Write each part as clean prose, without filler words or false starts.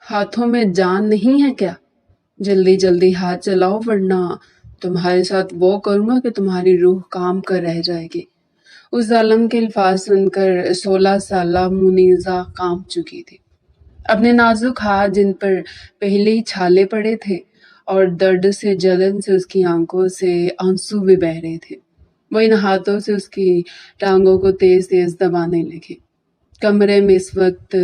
ہاتھوں میں جان نہیں ہے کیا؟ جلدی جلدی ہاتھ چلاؤ ورنہ تمہارے ساتھ وہ کروں گا کہ تمہاری روح کام کر رہ جائے گی۔ اس ظالم کے الفاظ سن کر 16 سالہ منیزہ کانپ چکی تھی۔ اپنے نازک ہاتھ جن پر پہلے ہی چھالے پڑے تھے اور درد سے جلن سے اس کی آنکھوں سے آنسو بھی بہہ رہے تھے، وہ ان ہاتھوں سے اس کی ٹانگوں کو تیز تیز دبانے لگے۔ کمرے میں اس وقت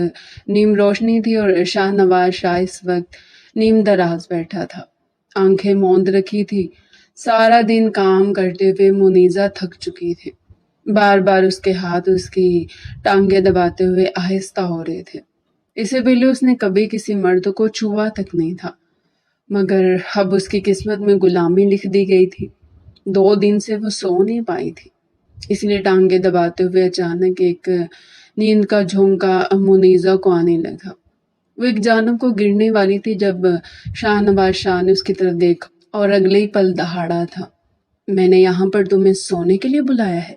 نیم روشنی تھی اور شاہ نواز شاہ اس وقت نیم دراز بیٹھا تھا، آنکھیں موند رکھی تھی۔ سارا دن کام کرتے ہوئے منیزہ تھک چکی تھی۔ بار بار اس کے ہاتھ اس کی ٹانگیں دباتے ہوئے آہستہ ہو رہے تھے۔ اس سے پہلے اس نے کبھی کسی مرد کو چھوا تک نہیں تھا، مگر اب اس کی قسمت میں غلامی لکھ دی گئی تھی۔ 2 دن سے وہ سو نہیں پائی تھی، اس لیے ٹانگیں دباتے ہوئے اچانک ایک نیند کا جھونکا منیزہ کو آنے لگا۔ وہ ایک جانب کو گرنے والی تھی جب شاہ نواز شاہ نے اس کی طرف دیکھا اور اگلے ہی پل دہاڑا تھا۔ میں نے یہاں پر تمہیں سونے کے لیے بلایا ہے؟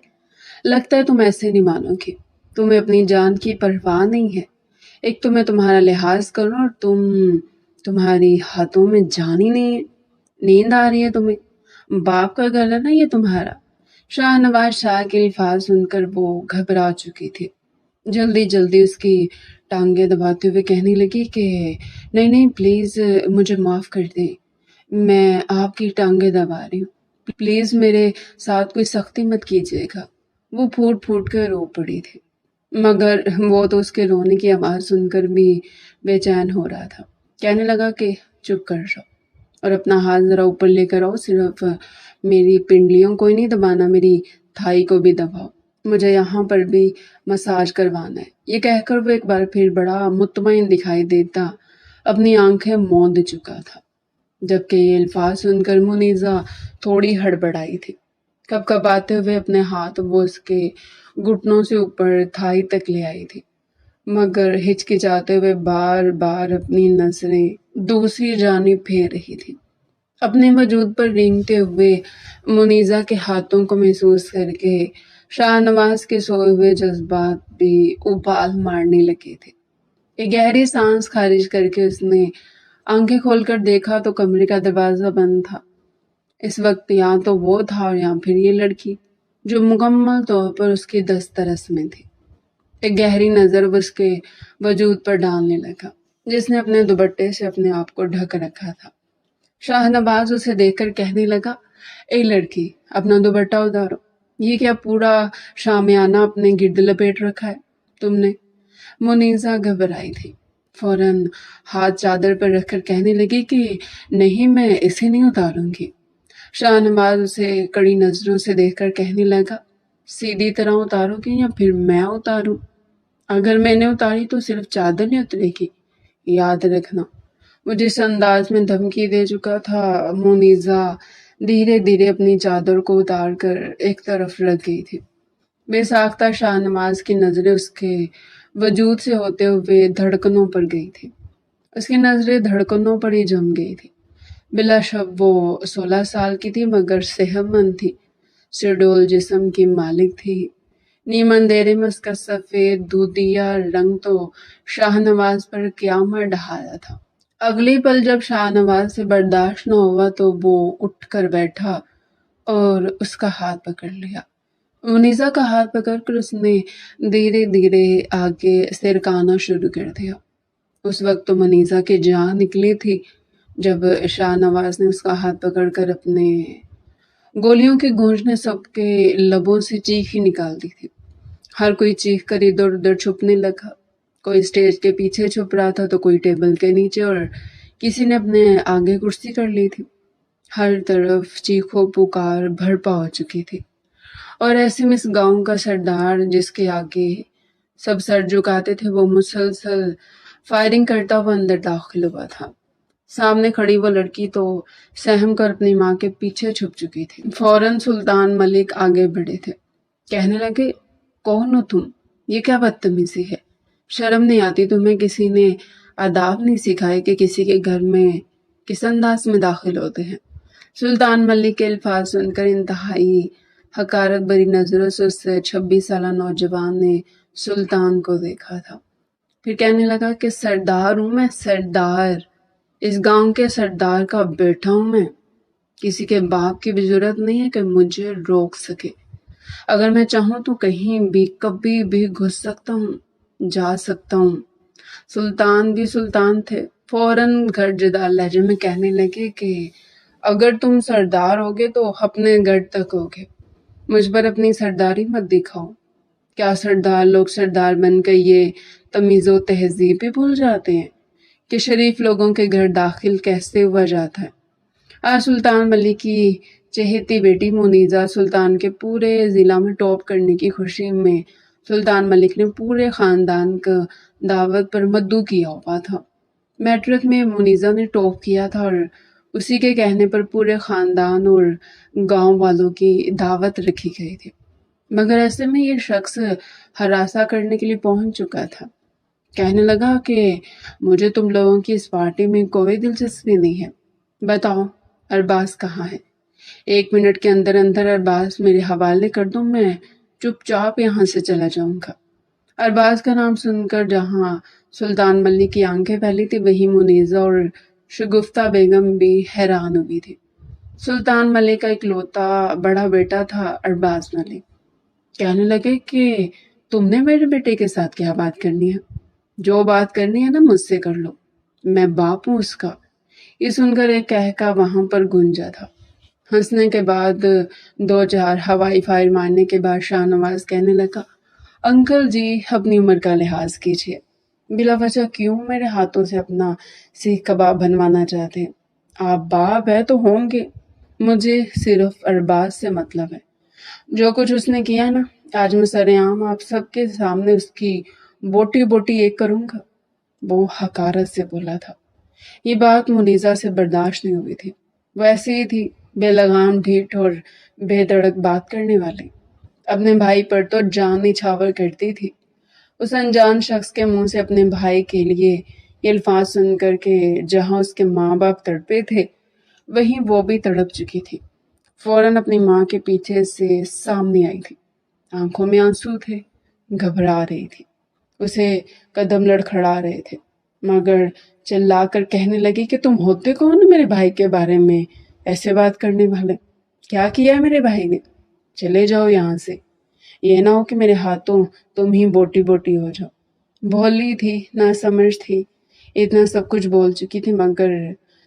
لگتا ہے تم ایسے نہیں مانو گی۔ تمہیں اپنی جان کی پرواہ نہیں ہے۔ ایک تو میں تمہارا لحاظ کروں اور تمہاری ہاتھوں میں جان ہی نہیں ہے۔ نیند آ رہی ہے تمہیں؟ باپ کا گھر ہے نا یہ تمہارا۔ شاہ نواز شاہ کے الفاظ سن کر وہ گھبرا چکی تھی، جلدی جلدی اس کی ٹانگیں دباتے ہوئے کہنے لگی کہ نہیں نہیں پلیز مجھے معاف کر دیں، میں آپ کی ٹانگیں دبا رہی ہوں، پلیز میرے ساتھ کوئی سختی مت کیجیے گا۔ وہ پھوٹ پھوٹ کر رو پڑی تھی، مگر وہ تو اس کے رونے کی آواز سن کر بھی بے چین ہو رہا تھا۔ کہنے لگا کہ چپ کر جاؤ اور اپنا ہاتھ ذرا اوپر لے کر آؤ، صرف میری پنڈلیوں کو ہی نہیں دبانا، میری تھائی کو بھی دباؤ، مجھے یہاں پر بھی مساج کروانا ہے۔ یہ کہہ کر وہ ایک بار پھر بڑا مطمئن دکھائی دیتا اپنی آنکھیں موند چکا تھا، جبکہ یہ الفاظ سن کر منیزہ تھوڑی ہڑبڑائی تھی۔ کب کباتے ہوئے اپنے ہاتھ وہ اس کے گھٹنوں سے اوپر تھائی تک لے آئی تھی، مگر ہچکچاتے ہوئے بار بار اپنی نظریں دوسری جانب پھیر رہی تھی۔ اپنے وجود پر رینگتے ہوئے منیزہ کے ہاتھوں کو محسوس کر کے شاہ نواز کے سوئے ہوئے جذبات بھی ابال مارنے لگے تھے۔ ایک گہری سانس خارج کر کے اس نے آنکھیں کھول کر دیکھا تو کمرے کا دروازہ بند تھا۔ اس وقت یا تو وہ تھا اور یا پھر یہ لڑکی جو مکمل طور پر اس کی دسترس میں تھی۔ ایک گہری نظر وہ اس کے وجود پر ڈالنے لگا، جس نے اپنے دوپٹے سے اپنے آپ کو ڈھک رکھا تھا۔ شاہ نواز اسے دیکھ کر کہنے لگا، اے لڑکی اپنا دوپٹہ اتارو، یہ کیا پورا شامیانہ اپنے گرد لپیٹ رکھا ہے تم نے؟ منیزہ گھبرائی تھی، فوراً ہاتھ چادر پر رکھ کر کہنے لگی کہ نہیں میں اسے نہیں اتاروں گی۔ شاہ نواز اسے کڑی نظروں سے دیکھ کر کہنے لگا، سیدھی طرح اتارو گی یا پھر میں اتاروں؟ اگر میں نے اتاری تو صرف چادر نہیں اترے گی، یاد رکھنا۔ وہ جس انداز میں دھمکی دے چکا تھا، منیزہ دھیرے دھیرے اپنی چادر کو اتار کر ایک طرف رکھ گئی تھی۔ بے ساختہ شاہ نواز کی نظریں اس کے وجود سے ہوتے ہوئے دھڑکنوں پر گئی تھی، اس کی نظریں دھڑکنوں پر ہی جم گئی تھی۔ بلا شک وہ 16 سال کی تھی مگر صحت مند تھی، سڈول جسم کی مالک تھی۔ نیم اندھیرے میں اس کا سفید دودھیا رنگ تو شاہ نواز پر قیامت ڈھایا تھا۔ اگلی پل جب شاہ نواز سے برداشت نہ ہوا تو وہ اٹھ کر بیٹھا اور اس کا ہاتھ پکڑ لیا۔ منیزہ کا ہاتھ پکڑ کر اس نے دھیرے دھیرے آگے سرکانا شروع کر دیا۔ اس وقت تو منیزہ کی جان نکلی تھی جب شاہ نواز نے اس کا ہاتھ پکڑ کر اپنے گولیوں کے گونجنے سب کے لبوں سے چیخ ہی نکال دی تھی۔ ہر کوئی چیخ کر ادھر ادھر چھپنے لگا، کوئی اسٹیج کے پیچھے چھپ رہا تھا تو کوئی ٹیبل کے نیچے اور کسی نے اپنے آگے کرسی کر لی تھی۔ ہر طرف چیخو پکار بھرپا ہو چکی تھی، اور ایسے میں اس گاؤں کا سردار جس کے آگے سب سر جھکاتے تھے وہ مسلسل فائرنگ کرتا ہوا اندر داخل ہوا تھا۔ سامنے کھڑی وہ لڑکی تو سہم کر اپنی ماں کے پیچھے چھپ چکی تھی۔ فوراً سلطان ملک آگے بڑھے تھے، کہنے لگے، کون ہو تم؟ یہ کیا بدتمیزی ہے؟ شرم نہیں آتی تمہیں؟ کسی نے آداب نہیں سکھائے کہ کسی کے گھر میں کس انداز میں داخل ہوتے ہیں؟ سلطان ملک کے الفاظ سن کر انتہائی حقارت بھری نظروں سے اس 26 سالہ نوجوان نے سلطان کو دیکھا تھا۔ پھر کہنے لگا کہ سردار ہوں میں، سردار، اس گاؤں کے سردار کا بیٹا ہوں میں، کسی کے باپ کی بھی ضرورت نہیں ہے کہ مجھے روک سکے، اگر میں چاہوں تو کہیں بھی کبھی بھی گھس سکتا ہوں، جا سکتا ہوں۔ سلطان بھی سلطان تھے، فوراً گھر جدار لہجے میں کہنے لگے کہ اگر تم سردار ہوگے تو اپنے گڑھ تک ہوگے، مجھ پر اپنی سرداری مت دکھاؤ۔ کیا سردار لوگ سردار بن کے یہ تمیز و تہذیب بھی بھول جاتے ہیں کہ شریف لوگوں کے گھر داخل کیسے ہوا جاتا ہے؟ آج سلطان ملک کی چہیتی بیٹی منیزہ سلطان کے پورے ضلع میں ٹاپ کرنے کی خوشی میں سلطان ملک نے پورے خاندان کا دعوت پر مدعو کیا ہوا تھا۔ میٹرک میں منیزہ نے ٹاپ کیا تھا اور اسی کے کہنے پر پورے خاندان اور گاؤں والوں کی دعوت رکھی گئی تھی، مگر ایسے میں یہ شخص ہراساں کرنے کے لیے پہنچ چکا تھا۔ کہنے لگا کہ مجھے تم لوگوں کی اس پارٹی میں کوئی دلچسپی نہیں ہے، بتاؤ ارباز کہاں ہے؟ 1 منٹ کے اندر اندر ارباز میرے حوالے کر دو، میں چپ چاپ یہاں سے چلا جاؤں گا۔ ارباز کا نام سن کر جہاں سلطان ملک کی آنکھیں پھیلی تھی وہیں منیزہ اور شگفتہ بیگم بھی حیران ہوئی تھی۔ سلطان ملک کا اکلوتا بڑا بیٹا تھا ارباز ملک۔ کہنے لگے کہ تم نے میرے بیٹے کے ساتھ کیا بات کرنی ہے؟ جو بات کرنی ہے نا مجھ سے کر لو، میں باپ ہوں اس کا۔ یہ سن کر ایک کہکا وہاں پر گونجا تھا۔ ہنسنے کے بعد 2-4 ہوائی فائر مارنے کے بعد شاہ نواز کہنے لگا، انکل جی اپنی عمر کا لحاظ کیجیے، بلا وجہ کیوں میرے ہاتھوں سے اپنا سیخ کباب بنوانا چاہتے ہیں؟ آپ باپ ہے تو ہوں گے، مجھے صرف ارباز سے مطلب ہے۔ جو کچھ اس نے کیا نا، آج میں سرعام آپ سب کے سامنے اس کی بوٹی بوٹی ایک کروں گا۔ وہ حقارت سے بولا تھا۔ یہ بات منیزہ سے برداشت نہیں ہوئی تھی، وہ ایسی ہی تھی، بے لگام ڈھیٹ اور بے دڑک بات کرنے والی، اپنے بھائی پر تو جان نچھاور کرتی تھی۔ اس انجان شخص کے منہ سے اپنے بھائی کے لیے یہ الفاظ سن کر کے جہاں اس کے ماں باپ تڑپے تھے وہیں وہ بھی تڑپ چکی تھی۔ فوراً اپنی ماں کے پیچھے سے سامنے آئی تھی، آنکھوں میں آنسو تھے، گھبرا رہی تھی، اسے قدم لڑکھڑا رہے تھے، مگر چلا کر کہنے لگی کہ تم ہوتے کون میرے بھائی کے بارے میں ایسے بات کرنے والے؟ کیا کیا ہے میرے بھائی نے؟ چلے جاؤ یہاں سے، یہ نہ ہو کہ میرے ہاتھوں تم ہی بوٹی بوٹی ہو جاؤ۔ بھولی تھی، نہ سمجھ تھی، اتنا سب کچھ بول چکی تھی، مگر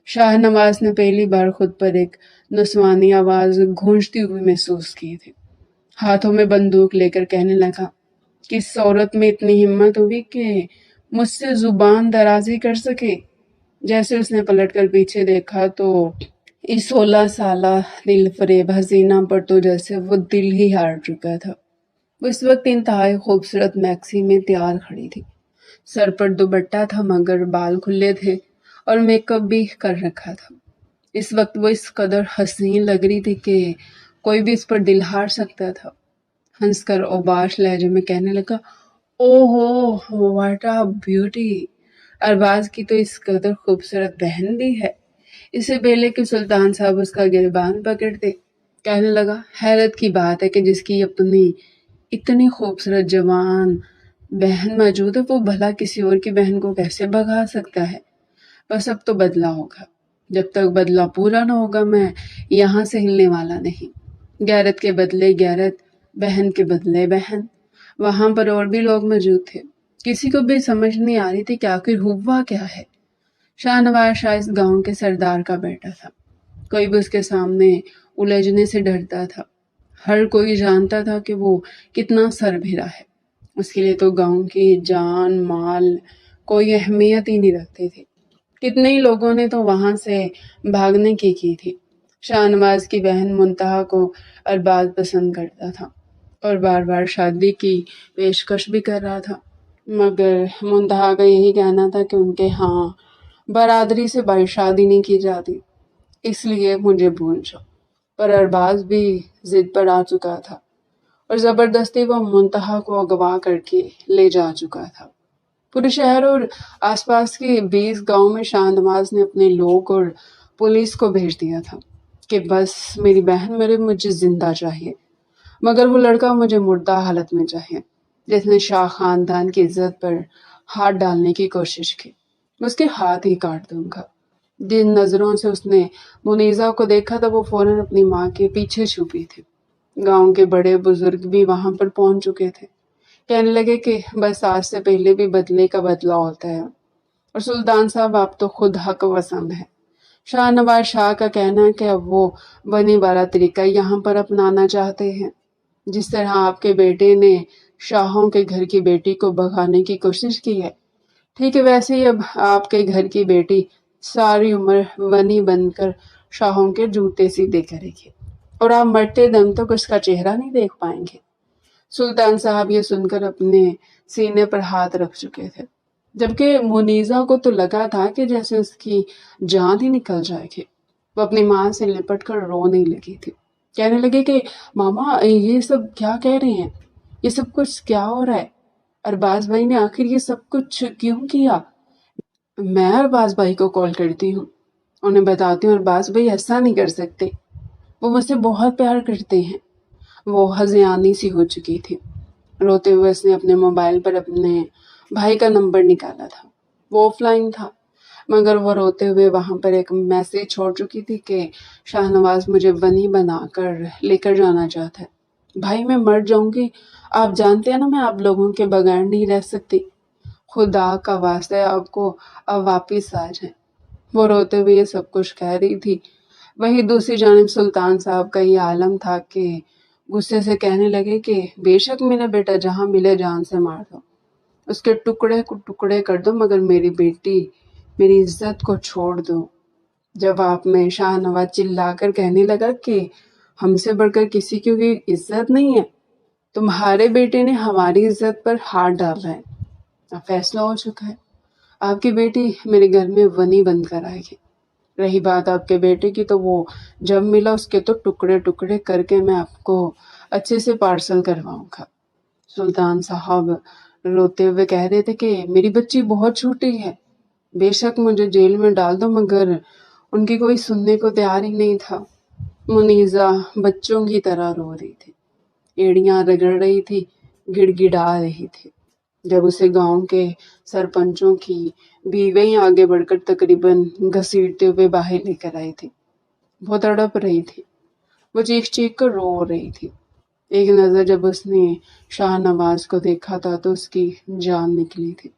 شاہ نواز نے پہلی بار خود پر ایک نسوانی آواز گونجتی ہوئی محسوس کی تھی۔ ہاتھوں میں بندوق لے کر کہنے لگا، کس عورت میں اتنی ہمت ہوئی کہ مجھ سے زبان درازی کر سکے؟ جیسے اس نے پلٹ کر پیچھے دیکھا تو اس 16 سالہ دل فریب حسینہ پر تو جیسے وہ دل ہی ہار چکا تھا۔ وہ اس وقت انتہائی خوبصورت میکسی میں تیار کھڑی تھی، سر پر دوپٹہ تھا مگر بال کھلے تھے اور میک اپ بھی کر رکھا تھا۔ اس وقت وہ اس قدر حسین لگ رہی تھی کہ کوئی بھی اس پر دل ہار سکتا تھا۔ ہنس کر اوباش لہجے میں کہنے لگا، او ہو واٹ اے بیوٹی! ارباز کی تو اس قدر خوبصورت بہن بھی ہے۔ اسے پہلے کہ سلطان صاحب اس کا گریبان پکڑتے، کہنے لگا، حیرت کی بات ہے کہ جس کی اپنی اتنی خوبصورت جوان بہن موجود ہے وہ بھلا کسی اور کی بہن کو کیسے بھگا سکتا ہے؟ بس اب تو بدلہ ہوگا، جب تک بدلہ پورا نہ ہوگا میں یہاں سے ہلنے والا نہیں۔ غیرت کے بدلے غیرت، بہن کے بدلے بہن۔ وہاں پر اور بھی لوگ موجود تھے، کسی کو بھی سمجھ نہیں آ رہی تھی کہ آخر ہوا کیا ہے۔ شاہ نواز شاہ اس گاؤں کے سردار کا بیٹا تھا، کوئی بھی اس کے سامنے الجھنے سے ڈرتا تھا، ہر کوئی جانتا تھا کہ وہ کتنا سربھرا ہے، اس کے لیے تو گاؤں کی جان مال کوئی اہمیت ہی نہیں رکھتے تھے۔ کتنے ہی لوگوں نے تو وہاں سے بھاگنے کی تھی۔ شاہ نواز کی بہن منتہا کو ارباز پسند کرتا تھا اور بار بار شادی کی پیشکش بھی کر رہا تھا، مگر منتہا کا یہی کہنا تھا کہ ان کے ہاں برادری سے بھائی شادی نہیں کی جاتی، اس لیے مجھے بھول جاؤ۔ پر ارباز بھی ضد پر آ چکا تھا اور زبردستی وہ منتہا کو اغوا کر کے لے جا چکا تھا۔ پورے شہر اور آس پاس کے 20 گاؤں میں شاہ نواز نے اپنے لوگ اور پولیس کو بھیج دیا تھا کہ بس میری بہن مجھے زندہ چاہیے، مگر وہ لڑکا مجھے مردہ حالت میں چاہیے جس نے شاہ خاندان کی عزت پر ہاتھ ڈالنے کی کوشش کی، میں اس کے ہاتھ ہی کاٹ دوں گا۔ جن نظروں سے اس نے منیزہ کو دیکھا تھا وہ فوراً اپنی ماں کے پیچھے چھپی تھی۔ گاؤں کے بڑے بزرگ بھی وہاں پر پہنچ چکے تھے، کہنے لگے کہ بس آج سے پہلے بھی بدلے کا بدلہ ہوتا ہے، اور سلطان صاحب آپ تو خود حق پسند ہے۔ شاہ نواز شاہ کا کہنا ہے کہ اب وہ بنی والا طریقہ یہاں پر اپنانا چاہتے ہیں، جس طرح آپ کے بیٹے نے شاہوں کے گھر کی بیٹی کو بھگانے کی کوشش کی ہے، ٹھیک ہے ویسے ہی اب آپ کے گھر کی بیٹی ساری عمر ونی بن کر شاہوں کے جوتے سیدھے کرے گی، اور آپ مرتے دم تک اس کا چہرہ نہیں دیکھ پائیں گے۔ سلطان صاحب یہ سن کر اپنے سینے پر ہاتھ رکھ چکے تھے، جبکہ منیزہ کو تو لگا تھا کہ جیسے اس کی جان ہی نکل جائے گی۔ وہ اپنی ماں سے لپٹ کر رونے لگی تھی، کہنے لگی کہ ماما یہ سب کیا کہہ رہے ہیں، یہ سب کچھ کیا ہو رہا ہے، ارباز بھائی نے آخر یہ سب کچھ کیوں کیا؟ میں ارباز بھائی کو کال کرتی ہوں، انہیں بتاتی ہوں ارباز بھائی ایسا نہیں کر سکتے، وہ مجھ سے بہت پیار کرتے ہیں۔ وہ ہذیانی سی ہو چکی تھی۔ روتے ہوئے اس نے اپنے موبائل پر اپنے بھائی کا نمبر نکالا تھا، وہ آف لائن تھا، مگر وہ روتے ہوئے وہاں پر ایک میسج چھوڑ چکی تھی کہ شاہ نواز مجھے ونی بنا کر لے کر جانا چاہتا ہے۔ بھائی میں مر جاؤں گی، آپ جانتے ہیں نا میں آپ لوگوں کے بغیر نہیں رہ سکتی، خدا کا واسطہ ہے آپ کو اب واپس آ جائیں۔ وہ روتے ہوئے یہ سب کچھ کہہ رہی تھی، وہی دوسری جانب سلطان صاحب کا یہ عالم تھا کہ غصے سے کہنے لگے کہ بے شک میرا بیٹا جہاں ملے جان سے مار دو، اس کے ٹکڑے کو ٹکڑے کر دو، مگر میری بیٹی میری عزت کو چھوڑ دو۔ جواب میں شاہ نواز چلا کر کہنے لگا کہ ہم سے بڑھ کر کسی کی کوئی عزت نہیں ہے، تمہارے بیٹے نے ہماری عزت پر ہاتھ ڈالا ہے، اب فیصلہ ہو چکا ہے، آپ کی بیٹی میرے گھر میں ونی بن کر آئے گی۔ رہی بات آپ کے بیٹے کی تو وہ جب ملا اس کے تو ٹکڑے ٹکڑے کر کے میں آپ کو اچھے سے پارسل کرواؤں گا۔ سلطان صاحب روتے ہوئے کہہ رہے تھے کہ میری بچی بہت چھوٹی ہے، بے شک مجھے جیل میں ڈال دو، مگر ان کی کوئی سننے کو تیار ہی نہیں تھا۔ منیزہ بچوں کی طرح رو رہی تھی، ایڑیاں رگڑ رہی تھی، گڑ گڑا رہی تھی۔ جب اسے گاؤں کے سرپنچوں کی بیویں آگے بڑھ کر تقریباً گھسیٹتے ہوئے باہر لے کر آئی تھی، وہ تڑپ رہی تھی، وہ چیخ چیخ کر رو رہی تھی۔ ایک نظر جب اس نے شاہ نواز کو دیکھا تھا تو اس کی جان نکلی تھی،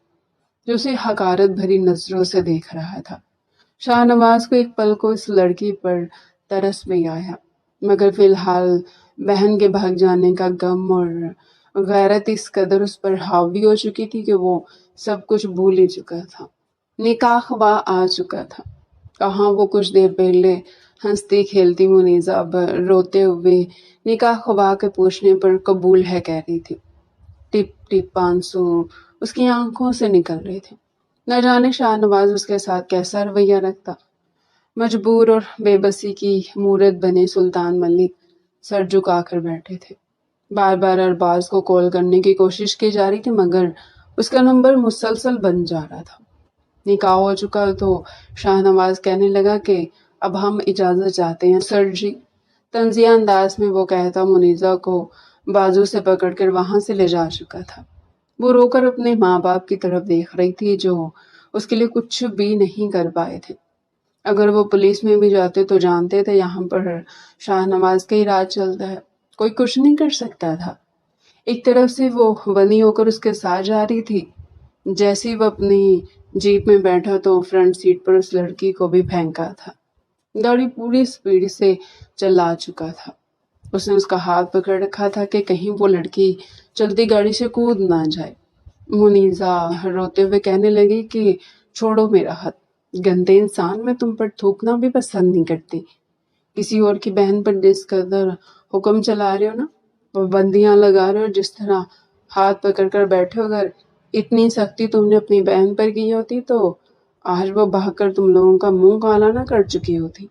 جو اسے حقارت بھری نظروں سے دیکھ رہا تھا۔ شاہ نواز کو ایک پل کو اس لڑکی پر ترس بھی آیا، مگر فی الحال بہن کے بھاگ جانے کا غم اور غیرت اس قدر اس پر حاوی ہو چکی تھی کہ وہ سب کچھ بھول ہی چکا تھا۔ نکاح خواہ آ چکا تھا، کہاں وہ کچھ دیر پہلے ہنستی کھیلتی منیزہ اب روتے ہوئے نکاح خواہ کے پوچھنے پر قبول ہے کہہ رہی تھی۔ ٹپ ٹپ آنسو اس کی آنکھوں سے نکل رہے تھے، نہ جانے شاہ نواز اس کے ساتھ کیسا رویہ رکھتا۔ مجبور اور بے بسی کی مورت بنے سلطان ملک سر جھکا کر بیٹھے تھے، بار بار ارباز کو کال کرنے کی کوشش کی جا رہی تھی مگر اس کا نمبر مسلسل بند جا رہا تھا۔ نکاح ہو چکا تو شاہ نواز کہنے لگا کہ اب ہم اجازت چاہتے ہیں سر جی۔ طنزیہ انداز میں وہ کہتا منیزہ کو بازو سے پکڑ کر وہاں سے لے جا چکا تھا۔ وہ رو کر اپنے ماں باپ کی طرف دیکھ رہی تھی جو اس کے لیے کچھ بھی نہیں کر پائے تھے۔ اگر وہ پولیس میں بھی جاتے تو جانتے تھے یہاں پر شاہ نواز کا ہی راج چلتا ہے، کوئی کچھ نہیں کر سکتا تھا۔ ایک طرف سے وہ ونی ہو کر اس کے ساتھ جا رہی تھی، جیسے وہ اپنی جیپ میں بیٹھا تو فرنٹ سیٹ پر اس لڑکی کو بھی پھینکا تھا۔ گاڑی پوری سپیڈ سے چلا چکا تھا، اس نے اس کا ہاتھ پکڑ رکھا تھا کہ کہیں وہ لڑکی چلتی گاڑی سے کود نہ جائے۔ منیزہ روتے ہوئے کہنے لگی کہ چھوڑو میرا ہاتھ، گندے انسان، میں تم پر تھوکنا بھی پسند نہیں کرتی، کسی اور کی بہن پر جس قدر حکم چلا رہے ہو نا، وہ بندیاں لگا رہے ہو، جس طرح ہاتھ پکڑ کر بیٹھے ہو، اگر اتنی سختی تم نے اپنی بہن پر کی ہوتی تو آج وہ بھاگ کر تم لوگوں کا منہ کالا نہ کر چکی ہوتی۔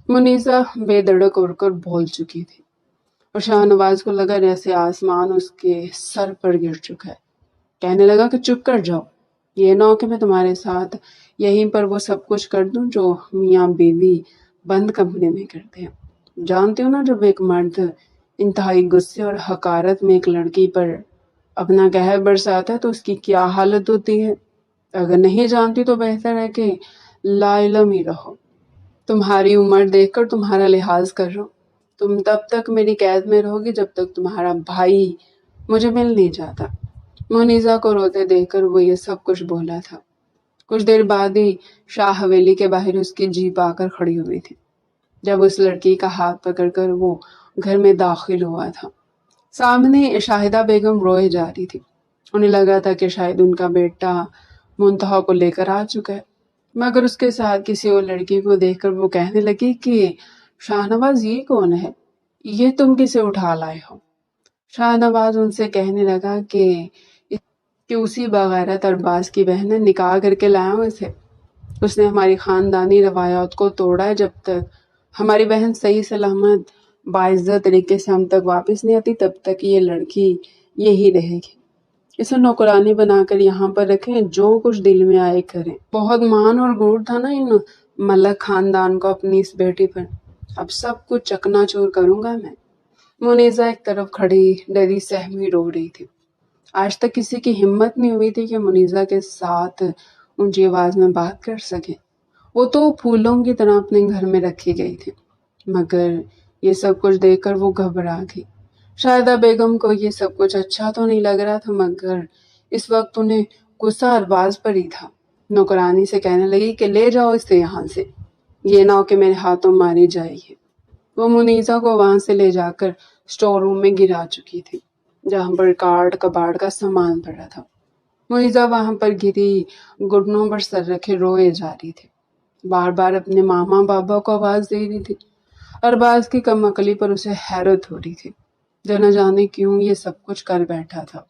منیزہ بے دھڑک اڑ کر بول چکی تھی اور شاہ نواز کو لگا جیسے آسمان اس کے سر پر گر چکا ہے۔ کہنے لگا کہ چپ کر جاؤ، یہ نہ ہو کہ میں تمہارے ساتھ یہیں پر وہ سب کچھ کر دوں جو میاں بیوی بند کمرے میں کرتے ہیں۔ جانتے ہو نا جب ایک مرد انتہائی غصے اور حقارت میں ایک لڑکی پر اپنا قہر برساتا ہے تو اس کی کیا حالت ہوتی ہے؟ اگر نہیں جانتی تو بہتر ہے کہ لا علم ہی رہو۔ تمہاری عمر دیکھ کر تمہارا لحاظ کر رہا ہوں۔ تم تب تک میری قید میں رہو گی جب تک تمہارا بھائی مجھے مل نہیں جاتا۔ منیزا کو روتے دیکھ کر وہ یہ سب کچھ بولا تھا۔ کچھ دیر بعد ہی شاہ حویلی کے باہر اس کی جیپ آ کر کھڑی ہوئی تھی۔ جب اس لڑکی کا ہاتھ پکڑ کر وہ گھر میں داخل ہوا تھا، سامنے شاہدہ بیگم روئے جا رہی تھی۔ انہیں لگا تھا کہ شاید ان کا بیٹا منتہا کو لے کر آ چکا ہے، مگر اس کے ساتھ کسی اور لڑکی کو دیکھ کر وہ کہنے لگی کہ شاہ نواز یہ کون ہے؟ یہ تم کسے اٹھا لائے ہو؟ شاہ نواز ان سے کہنے لگا کہ اسی بغیرت ارباز کی بہن نے نکاح کر کے لایا ہوں اسے۔ اس نے ہماری خاندانی روایات کو توڑا ہے۔ جب تک ہماری بہن صحیح سلامت باعزت طریقے سے ہم تک واپس نہیں آتی تب تک یہ لڑکی یہی رہے گی۔ اسے نوکرانی بنا کر یہاں پر رکھیں، جو کچھ دل میں آئے کریں۔ بہت مان اور غرور تھا نا ان ملک خاندان کو اپنی اس بیٹی پر۔ اب سب کچھ چکنا چور کروں گا میں۔ منیزا ایک طرف کھڑی ڈری سہمی رو رہی تھی۔ آج تک کسی کی ہمت نہیں ہوئی تھی کہ منیزا کے ساتھ اونچی آواز میں بات کر سکے۔ وہ تو پھولوں کی طرح اپنے گھر میں رکھی گئی تھی، مگر یہ سب کچھ دیکھ کر وہ گھبرا گئی۔ شاہدہ بیگم کو یہ سب کچھ اچھا تو نہیں لگ رہا تھا، مگر اس وقت انہیں غصہ ارباز پر ہی تھا۔ نوکرانی سے کہنے لگی کہ لے جاؤ اسے یہاں سے، یہ نہ ہو کہ میرے ہاتھوں ماری جائے گی۔ وہ منیزا کو وہاں سے لے جا کر اسٹور روم میں گرا چکی تھی، جہاں پر کارڈ کباڑ کا سامان پڑا تھا۔ منیزا وہاں پر گری گھٹنوں پر سر رکھے روئے جا رہی تھی، بار بار اپنے ماما بابا کو آواز دے رہی تھی۔ ارباز کی کم عقلی پر اسے حیرت ہو رہی تھی، جو نہ جانے کیوں یہ سب کچھ کر بیٹھا تھا۔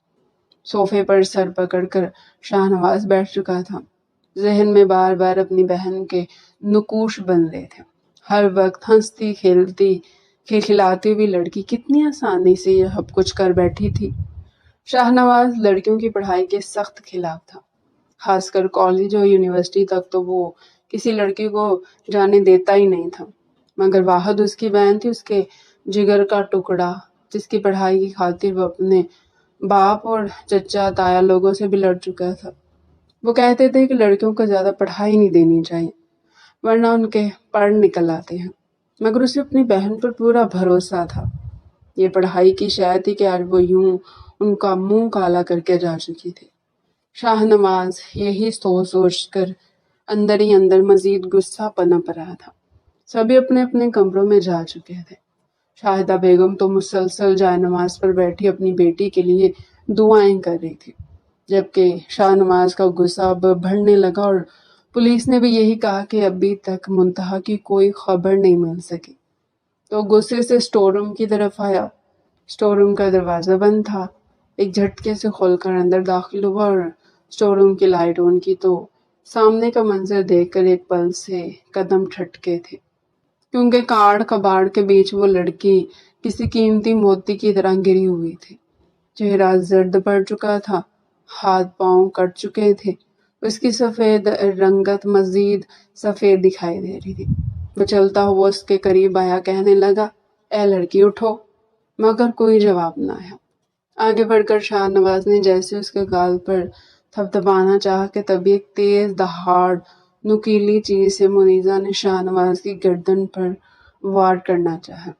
صوفے پر سر پکڑ کر شاہ نواز بیٹھ چکا تھا، ذہن میں بار بار اپنی بہن کے نقوش بن رہے تھے۔ ہر وقت ہنستی کھیلتی کھلکھلاتی ہوئی لڑکی کتنی آسانی سے یہ سب کچھ کر بیٹھی تھی۔ شاہ نواز لڑکیوں کی پڑھائی کے سخت خلاف تھا، خاص کر کالج اور یونیورسٹی تک تو وہ کسی لڑکی کو جانے دیتا ہی نہیں تھا، مگر واحد اس کی بہن تھی، اس کے جگر کا ٹکڑا، جس کی پڑھائی کی خاطر وہ اپنے باپ اور چچا تایا لوگوں سے بھی لڑ چکا تھا۔ وہ کہتے تھے کہ لڑکیوں کو زیادہ پڑھائی نہیں دینی چاہیے ورنہ ان کے پڑھ نکل آتے ہیں، مگر اسے اپنی بہن پر پورا بھروسہ تھا۔ یہ پڑھائی کی شاید تھی کہ آج وہ یوں ان کا منہ کالا کر کے جا چکی تھی۔ شاہ نواز یہی سوچ سوچ کر اندر ہی اندر مزید غصہ پنپ رہا تھا۔ سبھی اپنے اپنے کمروں میں جا چکے تھے۔ شاہدہ بیگم تو مسلسل جائے نماز پر بیٹھی اپنی بیٹی کے لیے دعائیں کر رہی تھی، جبکہ شاہ نواز کا غصہ اب بڑھنے لگا اور پولیس نے بھی یہی کہا کہ ابھی تک منتہا کی کوئی خبر نہیں مل سکی۔ تو غصے سے اسٹور روم کی طرف آیا۔ اسٹور روم کا دروازہ بند تھا۔ ایک جھٹکے سے کھول کر اندر داخل ہوا اور اسٹور روم کی لائٹ آن کی تو سامنے کا منظر دیکھ کر ایک پل سے قدم ٹھٹکے تھے، کیونکہ کارڈ کباڑ کے بیچ وہ لڑکی کسی قیمتی موتی کی طرح گری ہوئی تھی۔ چہرہ زرد پڑ چکا تھا، ہاتھ پاؤں کٹ چکے تھے، اس کی سفید رنگت مزید سفید دکھائی دے رہی تھی۔ وہ چلتا ہوا اس کے قریب آیا، کہنے لگا، اے لڑکی اٹھو، مگر کوئی جواب نہ آیا۔ آگے بڑھ کر شاہ نواز نے جیسے اس کے گال پر تھپتھپانا چاہا کہ تبھی ایک تیز دہاڑ نوکیلی چیز سے منیزا نے شاہ نواز کی گردن پر وار کرنا چاہا۔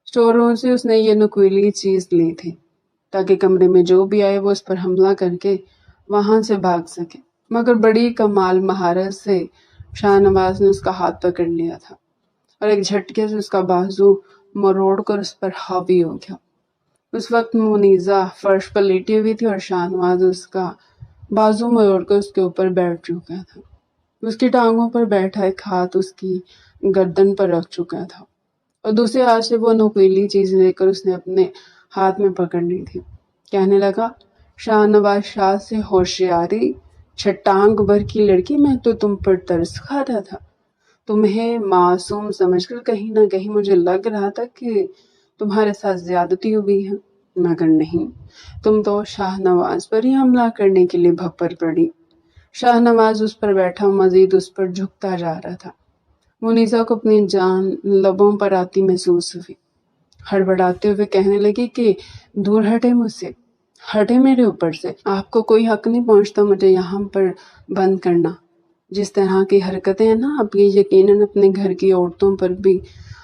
اسٹور روم سے اس نے یہ نوکیلی چیز لی تھی تاکہ کمرے میں جو بھی آئے وہ اس پر حملہ کر کے وہاں سے بھاگ سکے، مگر بڑی کمال مہارت سے شاہ نواز نے اس کا ہاتھ پکڑ لیا تھا اور ایک جھٹکے سے اس کا بازو مروڑ کر اس پر حاوی ہو گیا۔ اس وقت منیزا فرش پر لیٹی ہوئی تھی اور شاہ نواز اس کا بازو مروڑ کر اس کے اوپر بیٹھ چکا تھا۔ اس کی ٹانگوں پر بیٹھا ایک ہاتھ اس کی گردن پر رکھ چکا تھا اور دوسرے ہاتھ سے وہ نوکیلی چیز لے کر اس نے اپنے ہاتھ میں پکڑ لی تھی۔ کہنے لگا، شاہ نواز شاہ سے ہوشیاری، چھٹانگ بھر کی لڑکی، میں تو تم پر ترس کھاتا تھا۔ تمہیں معصوم سمجھ کر کہیں نہ کہیں مجھے لگ رہا تھا کہ تمہارے ساتھ زیادتی ہوئی ہے، مگر نہیں، تم تو شاہ نواز پر ہی حملہ کرنے کے لیے بھپر پڑی۔ شاہ نواز اس پر بیٹھا مزید اس پر جھکتا جا رہا تھا۔ منیزا کو اپنی جان لبوں پر آتی محسوس ہوئی، ہڑبڑاتے ہوئے کہنے لگی کہ دور ہٹے مجھ سے، ہٹے میرے اوپر سے، آپ کو کوئی حق نہیں پہنچتا مجھے یہاں پر بند کرنا۔ جس طرح کی حرکتیں ہیں نا آپ کی، یقیناً اپنے گھر کی عورتوں پر بھی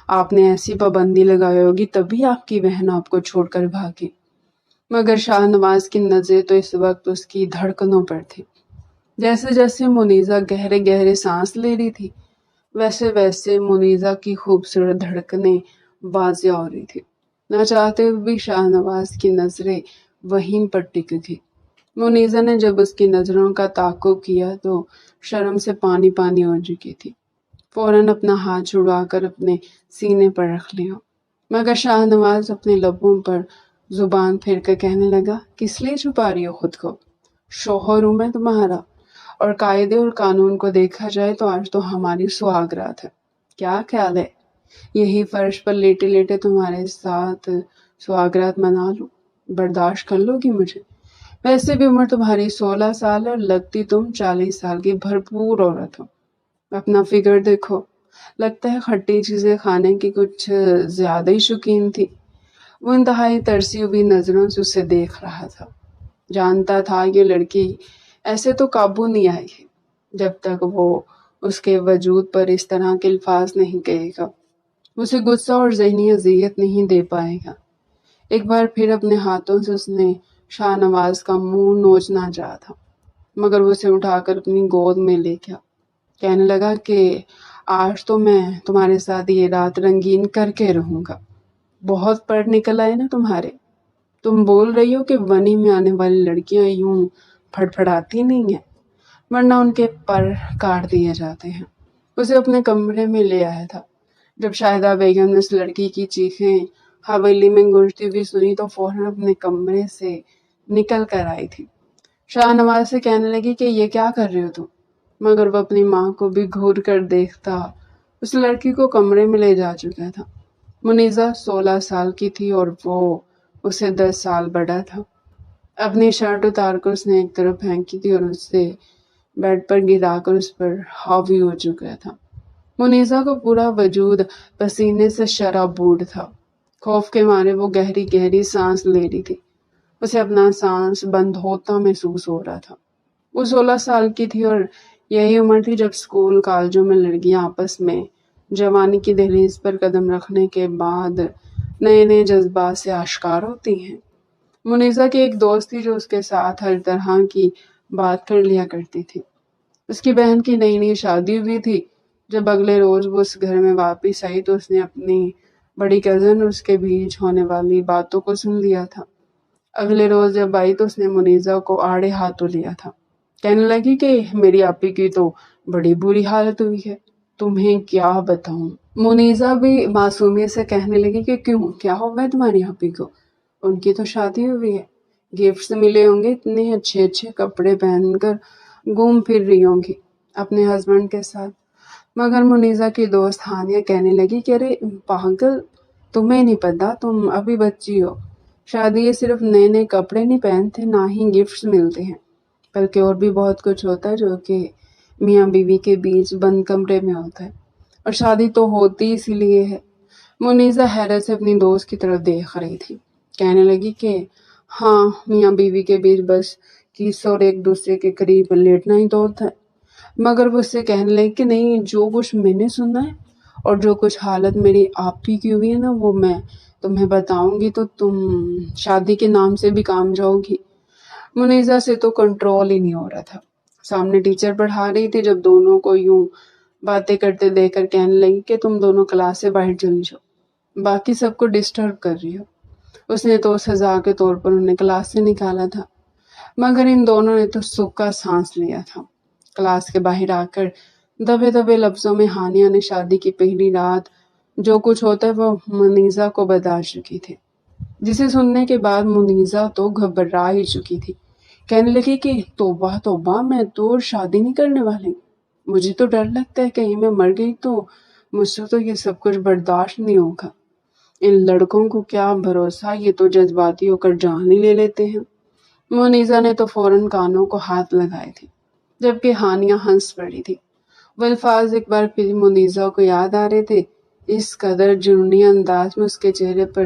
آپ نے ایسی پابندی لگائی ہوگی، تبھی آپ کی بہن آپ کو چھوڑ کر بھاگی۔ مگر شاہ نواز کی نظریں تو اس وقت اس کی دھڑکنوں پر تھی۔ جیسے جیسے منیزہ گہرے گہرے سانس لے رہی تھی، ویسے ویسے منیزہ کی خوبصورت دھڑکنیں واضح ہو رہی تھی۔ نہ چاہتے ہوئے بھی شاہ نواز کی نظریں وہیں پر ٹک تھی۔ منیزہ نے جب اس کی نظروں کا تعاقب کیا تو شرم سے پانی پانی ہو چکی تھی۔ فوراً اپنا ہاتھ چھڑوا کر اپنے سینے پر رکھ لیا، مگر شاہ نواز اپنے لبوں پر زبان پھیر کر کہنے لگا، کس لیے چھپا رہی ہو خود کو؟ شوہر ہوں میں تمہارا، اور قاعدے اور قانون کو دیکھا جائے تو آج تو ہماری سہاگ رات ہے۔ کیا خیال ہے یہی فرش پر لیٹے لیٹے تمہارے ساتھ سہاگ رات منا لوں؟ برداشت کر لو گی مجھے؟ ویسے بھی عمر تمہاری 16 سال ہے اور لگتی تم 40 سال کی بھرپور عورت ہو۔ اپنا فگر دیکھو، لگتا ہے کھٹی چیزیں کھانے کی کچھ زیادہ ہی شوقین تھی۔ وہ انتہائی ترسی ہوئی نظروں سے اسے دیکھ رہا تھا، جانتا تھا یہ لڑکی ایسے تو قابو نہیں آئے گی جب تک وہ اس کے وجود پر اس طرح کے الفاظ نہیں کہے گا، اسے غصہ اور ذہنی اذیت نہیں دے پائے گا۔ ایک بار پھر اپنے ہاتھوں سے اس نے شاہ نواز کا منہ نوچنا چاہا تھا، مگر وہ اسے اٹھا کر اپنی گود میں لے گیا۔ کہنے لگا کہ آج تو میں تمہارے ساتھ یہ رات رنگین کر کے رہوں گا۔ بہت پڑھ نکل آئے نا تمہارے۔ تم بول رہی ہو کہ بنی میں آنے والی لڑکیاں یوں پھڑپھڑاتی نہیں ہیں، ورنہ ان کے پر کاٹ دیے جاتے ہیں۔ اسے اپنے کمرے میں لے آیا تھا۔ جب شاہدہ بیگم نے اس لڑکی کی چیخیں حویلی میں گونجتی ہوئی سنی تو فوراً اپنے کمرے سے نکل کر آئی تھی۔ شاہ نواز سے کہنے لگی کہ یہ کیا کر رہے ہو تم؟ مگر وہ اپنی ماں کو بھی گھور کر دیکھتا اس لڑکی کو کمرے میں لے جا چکا تھا۔ منیزہ 16 سال کی تھی اور وہ اسے 10 سال بڑا تھا۔ اپنی شرٹ اتار کر اس نے ایک طرف پھینکی تھی اور اسے بیڈ پر گرا کر اس پر حاوی ہو چکا تھا۔ منیزہ کو پورا وجود پسینے سے شرابور تھا۔ خوف کے مارے وہ گہری گہری سانس لے رہی تھی۔ اسے اپنا سانس بند ہوتا محسوس ہو رہا تھا۔ وہ 16 سال کی تھی اور یہی عمر تھی جب اسکول کالجوں میں لڑکیاں آپس میں جوانی کی دہلیز پر قدم رکھنے کے بعد نئے نئے جذبات سے آشکار ہوتی ہیں۔ منیزہ کی ایک دوست تھی جو اس کے ساتھ ہر طرح کی بات کر لیا کرتی تھی۔ اس کی بہن کی نئی نئی شادی ہوئی تھی۔ جب اگلے روز وہ اس گھر میں واپس آئی تو اس نے اپنی بڑی کزن اور اس کے بیچ ہونے والی باتوں کو سن لیا تھا۔ اگلے روز جب آئی تو اس نے منیزہ کو آڑے ہاتھوں لیا تھا۔ کہنے لگی کہ میری آپی کی تو بڑی بری حالت ہوئی ہے، تمہیں کیا بتاؤں۔ منیزہ بھی معصومیت سے کہنے لگی کہ کیوں، کیا ہوا ہے تمہاری آپی کو؟ ان کی تو شادی ہوئی ہے، گفٹس ملے ہوں گے، اتنے اچھے اچھے کپڑے پہن کر گھوم پھر رہی ہوں گی اپنے ہسبینڈ کے ساتھ۔ مگر منیزہ کی دوست ہانیہ کہنے لگی کہ ارے پاگل، تمہیں نہیں پتا، تم ابھی بچی ہو۔ شادی یہ صرف نئے نئے کپڑے نہیں پہنتے، نہ ہی گفٹس ملتے ہیں، بلکہ اور بھی بہت کچھ ہوتا ہے جو کہ میاں بیوی کے بیچ بند کمرے میں ہوتا ہے، اور شادی تو ہوتی اسی لیے ہے۔ منیزہ حیرت سے اپنی دوست کی طرف دیکھ رہی تھی، کہنے لگی کہ ہاں، میاں بیوی کے بیچ بس کس اور ایک دوسرے کے قریب لیٹنا ہی تو ہوتا ہے۔ مگر وہ اس سے کہنے لگی کہ نہیں، جو کچھ میں نے سنا ہے اور جو کچھ حالت میری آپی کی ہوئی ہے نا، وہ میں تمہیں بتاؤں گی تو تم شادی کے نام سے بھی کام جاؤ گی۔ منیزہ سے تو کنٹرول ہی نہیں ہو رہا تھا۔ سامنے ٹیچر پڑھا رہی تھی، جب دونوں کو یوں باتیں کرتے دیکھ کر کہنے لگی کہ تم دونوں کلاس سے باہر چلی جاؤ، باقی سب کو ڈسٹرب کر رہی ہو۔ اس نے تو سزا کے طور پر انہیں کلاس سے نکالا تھا، مگر ان دونوں نے تو سکھ کا سانس لیا تھا۔ کلاس کے باہر آ کر دبے دبے لفظوں میں ہانیہ نے شادی کی پہلی رات جو کچھ ہوتا ہے وہ منیزہ کو بتا چکی تھی، جسے سننے کے بعد منیزہ تو گھبرا ہی چکی تھی۔ کہنے لگی کہ توبہ توبہ، میں تو شادی نہیں کرنے والی، مجھے تو ڈر لگتا ہے کہیں میں مر گئی تو مجھ سے تو یہ سب کچھ برداشت نہیں ہوگا۔ ان لڑکوں کو کیا بھروسہ، یہ تو جذباتی ہو کر جان ہی لے لیتے ہیں۔ منیزہ نے تو فوراً کانوں کو ہاتھ لگائے تھے، جبکہ ہانیہ ہنس پڑی تھی۔ وہ الفاظ ایک بار پھر منیزہ کو یاد آ رہے تھے، اس قدر جنونی انداز میں اس کے چہرے پر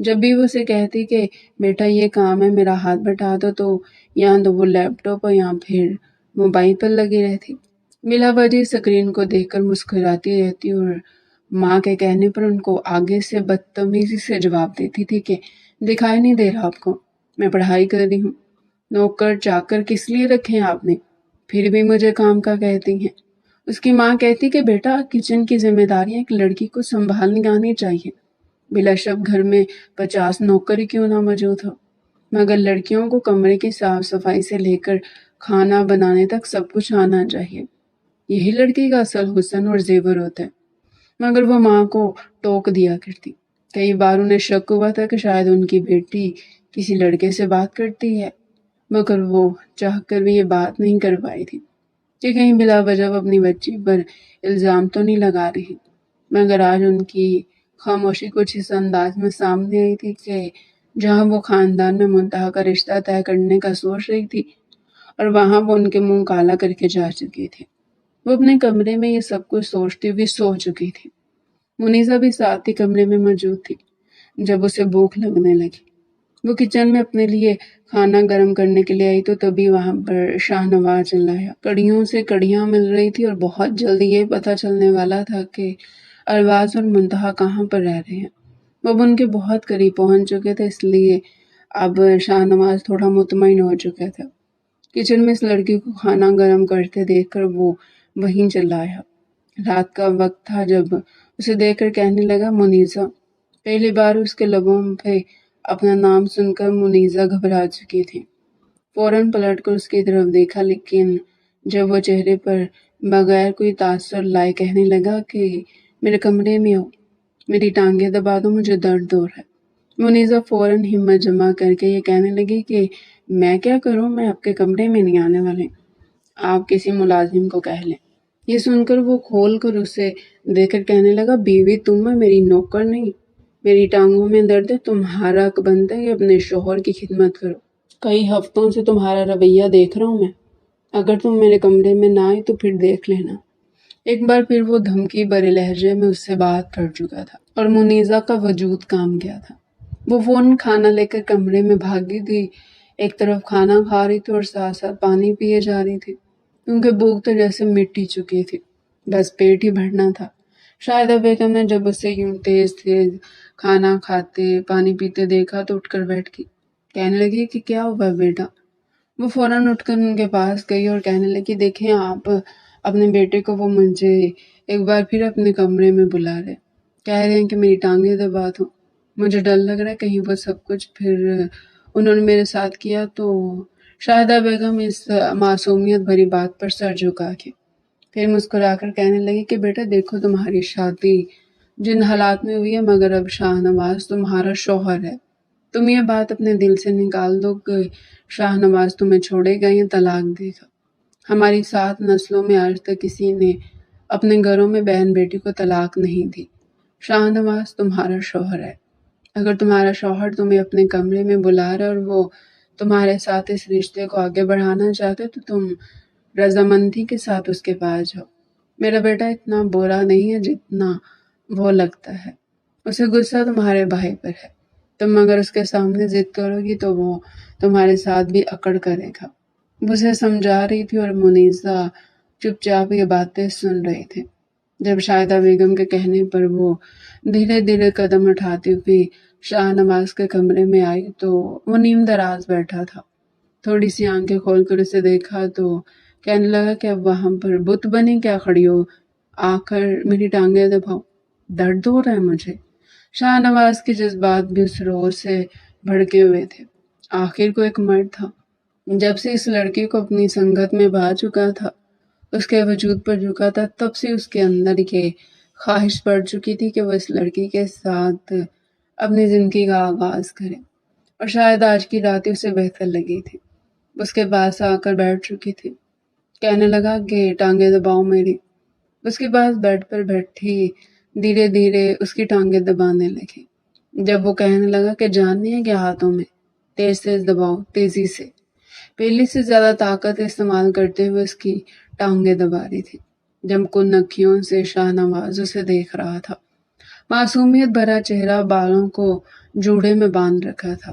جب بھی وہ اسے کہتی کہ بیٹا یہ کام ہے میرا ہاتھ بٹا دو، تو یہاں تو وہ لیپ ٹاپ اور یہاں پھر موبائل پر لگی رہتی، بلا وجہ اسکرین کو دیکھ کر مسکراتی رہتی اور ماں کے کہنے پر ان کو آگے سے بدتمیزی سے جواب دیتی تھی کہ دکھائی نہیں دے رہا آپ کو، میں پڑھائی کر رہی ہوں، نوکر چاکر کس لیے رکھے ہیں آپ نے، پھر بھی مجھے کام کا کہتی ہیں۔ اس کی ماں کہتی کہ بیٹا کچن کی ذمہ داریاں ایک لڑکی کو سنبھالنی آنی چاہیے، بلا شک گھر میں 50 نوکر ہی کیوں نہ موجود ہو، مگر لڑکیوں کو کمرے کی صاف صفائی سے لے کر کھانا بنانے تک سب کچھ آنا چاہیے، یہی لڑکی کا اصل حسن اور زیور ہوتا ہے۔ مگر وہ ماں کو ٹوک دیا کرتی، کئی بار انہیں شک ہوا تھا کہ شاید ان کی بیٹی کسی لڑکے سے بات کرتی ہے، مگر وہ چاہ کر بھی یہ بات نہیں کر پائی تھی کہ کہیں بلا وجہ وہ اپنی بچی پر الزام تو نہیں لگا رہی۔ مگر آج ان کی خاموشی کچھ اس انداز میں سامنے آئی تھی کہ جہاں وہ خاندان میں منتہا کا رشتہ طے کرنے کا سوچ رہی تھی اور وہاں وہ ان کے منہ کالا کر کے جا چکی تھی۔ وہ اپنے کمرے میں یہ سب کچھ سوچتی ہوئی سو چکی تھی۔ منیزہ بھی ساتھ ہی کمرے میں موجود تھی۔ جب اسے بھوک لگنے لگی وہ کچن میں اپنے لیے کھانا گرم کرنے کے لیے آئی تو تبھی وہاں پر شاہ نواز چلایا، کڑیوں سے کڑیاں مل رہی تھی اور بہت جلدی یہ پتہ چلنے والا تھا کہ ارواز اور منتہا کہاں پر رہ رہے ہیں۔ وہ اب ان کے بہت قریب پہنچ چکے تھے، اس لیے اب شاہ نواز تھوڑا مطمئن ہو چکا تھا۔ کچن میں اس لڑکی کو کھانا گرم کرتے دیکھ کر وہ وہیں چلایا۔ رات کا وقت تھا جب اسے دیکھ کر کہنے لگا منیزہ۔ پہلی بار اس کے لبوں پہ اپنا نام سن کر منیزہ گھبرا چکی تھی، فوراً پلٹ کر اس کی طرف دیکھا، لیکن جب وہ چہرے پر بغیر کوئی تاثر لائے کہنے لگا کہ میرے کمرے میں آؤ، میری ٹانگیں دبا دو، مجھے درد ہو رہا ہے، منیزہ فوراً ہمت جمع کر کے یہ کہنے لگی کہ میں کیا کروں، میں آپ کے کمرے میں نہیں آنے والی، آپ کسی ملازم کو کہہ لیں۔ یہ سن کر وہ کھول کر اسے دیکھ کر کہنے لگا بیوی تم میں، میری نوکر نہیں، میری ٹانگوں میں درد ہے، تمہارا حق بنتا ہے کہ اپنے شوہر کی خدمت کرو، کئی ہفتوں سے تمہارا رویہ دیکھ رہا ہوں میں، اگر تم میرے کمرے میں نہ آئی تو پھر دیکھ لینا۔ ایک بار پھر وہ دھمکی بھرے لہجے میں اس سے بات کر چکا تھا اور منیزہ کا وجود کام گیا تھا۔ وہ فوراً کھانا لے کر کمرے میں بھاگی تھی، ایک طرف کھانا کھا رہی تھی اور ساتھ ساتھ پانی پیے جا رہی تھی، کیونکہ بھوک تو جیسے مٹ ہی چکی تھی، بس پیٹ ہی بھرنا تھا۔ شاہدہ بیگم نے جب اسے یوں تیز تیز کھانا کھاتے پانی پیتے دیکھا تو اٹھ کر بیٹھ گئی، کہنے لگی کہ کیا ہوا بیٹا؟ وہ فوراً اٹھ کر ان کے پاس گئی اور کہنے لگی دیکھیں آپ اپنے بیٹے کو، وہ مجھے ایک بار پھر اپنے کمرے میں بلا رہے، کہہ رہے ہیں کہ میری ٹانگیں دبا دو، مجھے ڈر لگ رہا ہے کہیں وہ سب کچھ پھر انہوں نے میرے ساتھ کیا تو۔ شاہدہ بیگم اس معصومیت بھری بات پر سر جھکا کے پھر مسکرا کر کہنے لگی کہ بیٹا دیکھو تمہاری شادی جن حالات میں ہوئی ہے، مگر اب شاہ نواز تمہارا شوہر ہے، تم یہ بات اپنے دل سے نکال دو کہ شاہ نواز تمہیں چھوڑے گا یا طلاق دے گا۔ ہماری 7 نسلوں میں آج تک کسی نے اپنے گھروں میں بہن بیٹی کو طلاق نہیں دی۔ شاہ نواز تمہارا شوہر ہے، اگر تمہارا شوہر تمہیں اپنے کمرے میں بلا رہا اور وہ تمہارے ساتھ اس رشتے کو آگے بڑھانا چاہتے تو تم رضامندی کے ساتھ اس کے پاس جاؤ۔ میرا بیٹا اتنا برا نہیں ہے جتنا وہ لگتا ہے، اسے غصہ تمہارے بھائی پر ہے، تم اگر اس کے سامنے ضد کرو گی تو وہ تمہارے ساتھ بھی اکڑ کرے گا۔ وہ اسے سمجھا رہی تھی اور منیزہ چپ چاپ یہ باتیں سن رہے تھے۔ جب شاہدہ بیگم کے کہنے پر وہ دھیرے دھیرے قدم اٹھاتی ہوئی شاہ نواز کے کمرے میں آئی تو وہ نیم دراز بیٹھا تھا، تھوڑی سی آنکھیں کھول کر اسے دیکھا تو کہنے لگا کہ اب وہاں پر بت بنی کیا کھڑی ہو، آ کر میری ٹانگیں دباؤ، درد ہو رہا ہے مجھے۔ شاہ نواز کے جذبات بھی اس روز سے بھڑکے ہوئے تھے، آخر کو ایک مرد تھا، جب سے اس لڑکی کو اپنی سنگت میں بھا چکا تھا، اس کے وجود پر جھکا تھا، تب سے اس کے اندر یہ خواہش بڑھ چکی تھی کہ وہ اس لڑکی کے ساتھ اپنی زندگی کا آغاز کرے، اور شاید آج کی رات اسے بہتر لگی تھی۔ اس کے پاس آ کر بیٹھ چکی تھی، کہنے لگا کہ ٹانگیں دباؤ میری۔ اس کے پاس بیڈ پر بیٹھی دھیرے دھیرے اس کی ٹانگیں دبانے لگی۔ جب وہ کہنے لگا کہ جاننی ہے کہ ہاتھوں میں تیز تیز دباؤ، تیزی سے، پہلے سے زیادہ طاقت استعمال کرتے ہوئے اس کی ٹانگیں دبا رہی تھی۔ جب کن اکھیوں سے شاہ نواز اسے دیکھ رہا تھا، معصومیت بھرا چہرہ بالوں کو جوڑے میں باندھ رکھا تھا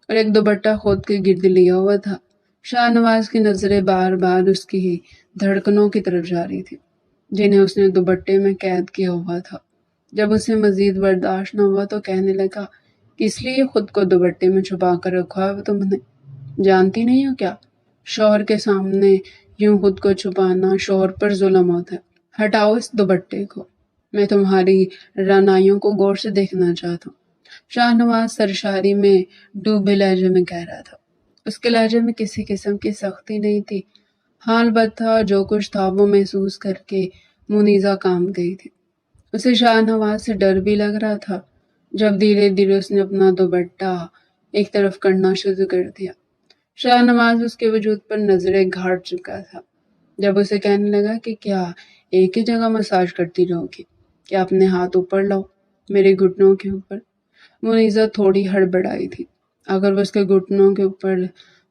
اور ایک دوپٹہ خود کے گرد لیا ہوا تھا۔ شاہ نواز کی نظریں بار بار اس کی دھڑکنوں کی طرف جا رہی تھی جنہیں اس نے دوپٹے میں قید کیا ہوا تھا۔ جب اسے مزید برداشت نہ ہوا تو کہنے لگا کہ اس لیے خود کو دوپٹے میں چھپا کر رکھا ہے تم نے؟ جانتی نہیں ہو کیا شوہر کے سامنے یوں خود کو چھپانا شوہر پر ظلم ہوتا ہے؟ ہٹاؤ اس دوپٹے کو، میں تمہاری رعنائیوں کو غور سے دیکھنا چاہتا ہوں۔ شاہ نواز سرشاری میں ڈوبے لہجے میں کہہ رہا تھا۔ اس کے لہجے میں کسی قسم کی سختی نہیں تھی، ہاں البتہ جو کچھ تھا وہ محسوس کر کے منیزہ کام گئی تھی۔ اسے شاہ نواز سے ڈر بھی لگ رہا تھا۔ جب دھیرے دھیرے اس نے اپنا دوپٹہ ایک طرف کرنا شروع کر دیا، شاہ نواز اس کے وجود پر نظریں گھاٹ چکا تھا۔ جب اسے کہنے لگا کہ کیا ایک ہی جگہ مساج کرتی رہو گی، کیا اپنے ہاتھ اوپر لاؤ میرے گھٹنوں کے اوپر۔ منیزہ تھوڑی ہڑبڑائی تھی۔ اگر وہ اس کے گھٹنوں کے اوپر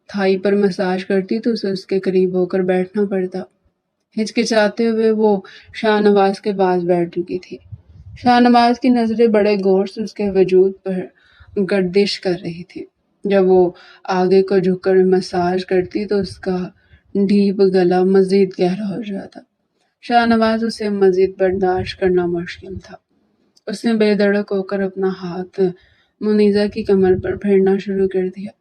تھائی پر مساج کرتی تو اسے اس کے قریب ہو کر بیٹھنا پڑتا۔ ہچکچاتے ہوئے وہ شاہ نواز کے پاس بیٹھ چکی تھی۔ شاہ نواز کی نظریں بڑے غور سے اس کے وجود پر گردش کر رہی تھی۔ جب وہ آگے کو جھک کر مساج کرتی تو اس کا ڈھیپ گلا مزید گہرا ہو جاتا۔ شاہ نواز اسے مزید برداشت کرنا مشکل تھا۔ اس نے بے دھڑک ہو کر اپنا ہاتھ منیزہ کی کمر پر پھیرنا شروع کر دیا۔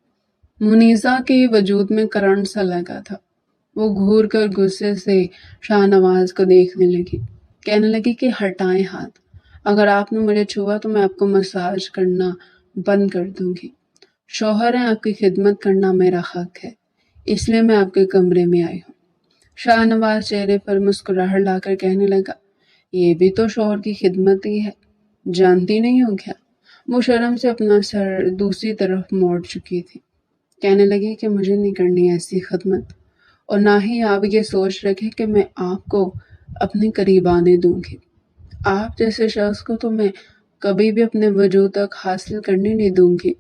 منیزہ کے وجود میں کرنٹ سا لگا تھا۔ وہ گھور کر غصے سے شاہ نواز کو دیکھنے لگی، کہنے لگی کہ ہٹائیں ہاتھ، اگر آپ نے مجھے چھوا تو میں آپ کو مساج کرنا بند کر دوں گی۔ شوہر ہیں، آپ کی خدمت کرنا میرا حق ہے، اس لیے میں آپ کے کمرے میں آئی ہوں۔ شاہ نواز چہرے پر مسکراہٹ لا کر کہنے لگا، یہ بھی تو شوہر کی خدمت ہی ہے، جانتی نہیں ہو کیا؟ وہ شرم سے اپنا سر دوسری طرف موڑ چکی تھی، کہنے لگی کہ مجھے نہیں کرنی ایسی خدمت، اور نہ ہی آپ یہ سوچ رکھے کہ میں آپ کو اپنے قریب آنے دوں گی۔ آپ جیسے شخص کو تو میں کبھی بھی اپنے وجود تک حاصل کرنے نہیں دوں گی۔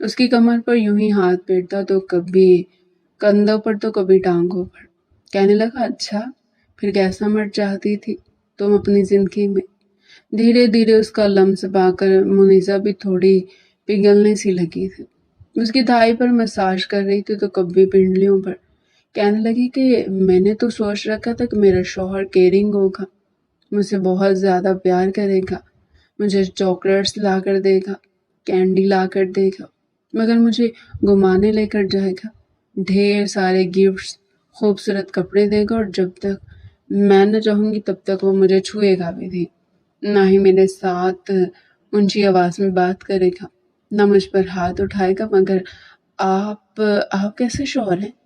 اس کی کمر پر یوں ہی ہاتھ پھیرتا تو کبھی کندھوں پر تو کبھی ٹانگوں پر۔ کہنے لگا، اچھا پھر کیسا مرد چاہتی تھی تم اپنی زندگی میں؟ دھیرے دھیرے اس کا لمس پا کر منیزہ بھی تھوڑی پگھلنے سی لگی تھی۔ اس کی تھائی پر مساج کر رہی تھی تو کبھی پنڈلیوں پر۔ کہنے لگی کہ میں نے تو سوچ رکھا تھا کہ میرا شوہر کیئرنگ ہوگا، مجھ سے بہت زیادہ پیار کرے گا، مجھے چاکلیٹس لا کر دے گا، کینڈی لا کر دے گا، مگر مجھے گھمانے لے کر جائے گا، ڈھیر سارے گفٹس، خوبصورت کپڑے دے گا، اور جب تک میں نہ چاہوں گی تب تک وہ مجھے چھوئے گا بھی نہیں، نہ ہی میرے ساتھ اونچی آواز میں بات کرے گا، نہ مجھ پر ہاتھ اٹھائے گا۔ مگر آپ کیسے شوہر ہیں؟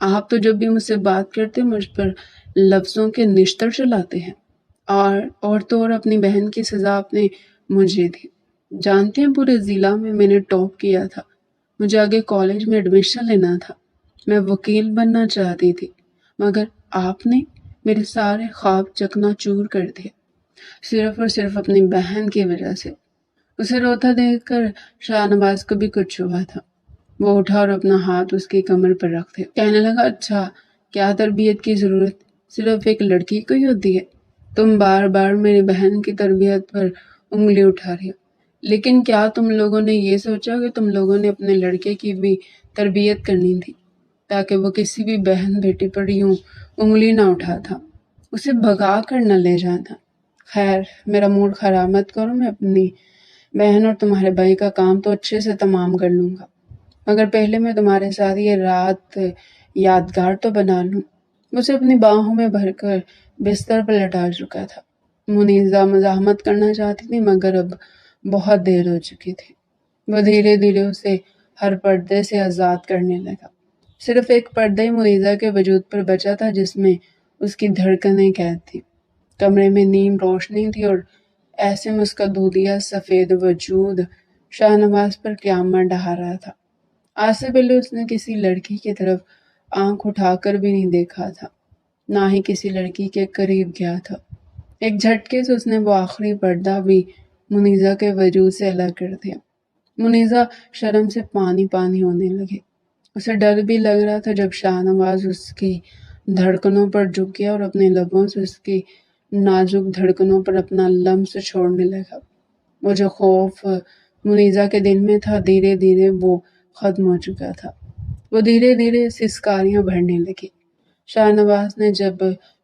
آپ تو جب بھی مجھ سے بات کرتے مجھ پر لفظوں کے نشتر چلاتے ہیں، اور تو اور اپنی بہن کی سزا آپ نے مجھے دی۔ جانتے ہیں پورے ضلع میں میں نے ٹاپ کیا تھا، مجھے آگے کالج میں ایڈمیشن لینا تھا، میں وکیل بننا چاہتی تھی، مگر آپ نے میرے سارے خواب چکنا چور کر دیے، صرف اور صرف اپنی بہن کی وجہ سے۔ اسے روتا دیکھ کر شاہ نواز کو بھی کچھ ہوا تھا۔ وہ اٹھا اور اپنا ہاتھ اس کی کمر پر رکھ دیا، کہنے لگا، اچھا کیا تربیت کی ضرورت صرف ایک لڑکی کو ہی ہوتی ہے؟ تم بار بار میری بہن کی تربیت پر انگلی اٹھا رہی ہو، لیکن کیا تم لوگوں نے یہ سوچا کہ تم لوگوں نے اپنے لڑکے کی بھی تربیت کرنی تھی تاکہ وہ کسی بھی بہن بیٹی پر یوں انگلی نہ اٹھاتا، اسے بھگا کر نہ لے جاتا؟ خیر میرا موڈ خراب مت کرو، میں اپنی بہن اور تمہارے بھائی کا کام تو اچھے سے تمام کر لوں گا، مگر پہلے میں تمہارے ساتھ یہ رات یادگار تو بنا لوں۔ اسے اپنی باہوں میں بھر کر بستر پر لٹا چکا تھا۔ منیزہ مزاحمت کرنا چاہتی تھی مگر اب بہت دیر ہو چکی تھی۔ وہ دھیرے دھیرے اسے ہر پردے سے آزاد کرنے لگا۔ صرف ایک پردہ ہی منیزہ کے وجود پر بچا تھا جس میں اس کی دھڑکنیں قید تھی۔ کمرے میں نیم روشنی تھی اور ایسے میں اس کا دودھیا سفید وجود شاہ نواز پر قیامت ڈھا رہا تھا۔ آج سے پہلے اس نے کسی لڑکی کی طرف آنکھ اٹھا کر بھی نہیں دیکھا تھا، نہ ہی کسی لڑکی کے قریب گیا تھا۔ ایک جھٹکے سے اس نے وہ آخری پردہ بھی منیزہ کے وجود سے الگ کر دیا۔ منیزہ شرم سے پانی پانی ہونے لگی۔ اسے ڈر بھی لگ رہا تھا جب شاہ نواز اس کی دھڑکنوں پر جھک گیا اور اپنے لبوں سے اس کی نازک دھڑکنوں پر اپنا لمس چھوڑنے لگا۔ وہ جو خوف منیزہ کے دل میں تھا دھیرے دھیرے وہ ختم ہو چکا تھا۔ وہ دھیرے دھیرے سسکاریاں بھرنے لگی۔ شاہ نواز نے جب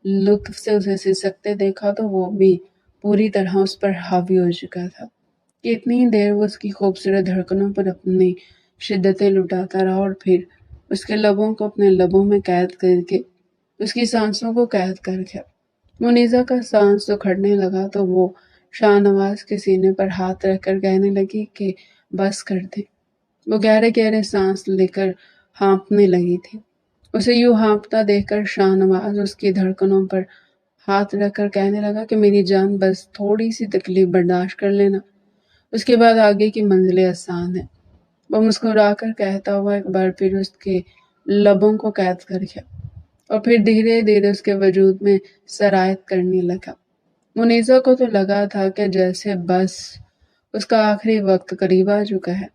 لطف سے اسے سسکتے دیکھا تو وہ بھی پوری طرح اس پر حاوی ہو چکا تھا کہ اتنی دیر وہ اس کی خوبصورت دھڑکنوں پر اپنی شدتیں لٹاتا رہا اور پھر اس کے لبوں کو اپنے لبوں میں قید کر کے اس کی سانسوں کو قید کر کے منیزہ کا سانس اکھڑنے لگا تو وہ شاہ نواز کے سینے پر ہاتھ رکھ کر کہنے لگی کہ بس کر دے۔ وہ گہرے گہرے سانس لے کر ہانپنے لگی تھی۔ اسے یوں ہانپتا دیکھ کر شاہ نواز اس کی دھڑکنوں پر ہاتھ رکھ کر کہنے لگا کہ میری جان بس تھوڑی سی تکلیف برداشت کر لینا، اس کے بعد آگے کی منزلیں آسان ہیں۔ وہ مسکرا کر کہتا ہوا ایک بار پھر اس کے لبوں کو قید کر گیا اور پھر دھیرے دھیرے اس کے وجود میں سرایت کرنے لگا۔ منیزہ کو تو لگا تھا کہ جیسے بس اس کا آخری وقت قریب آ چکا ہے۔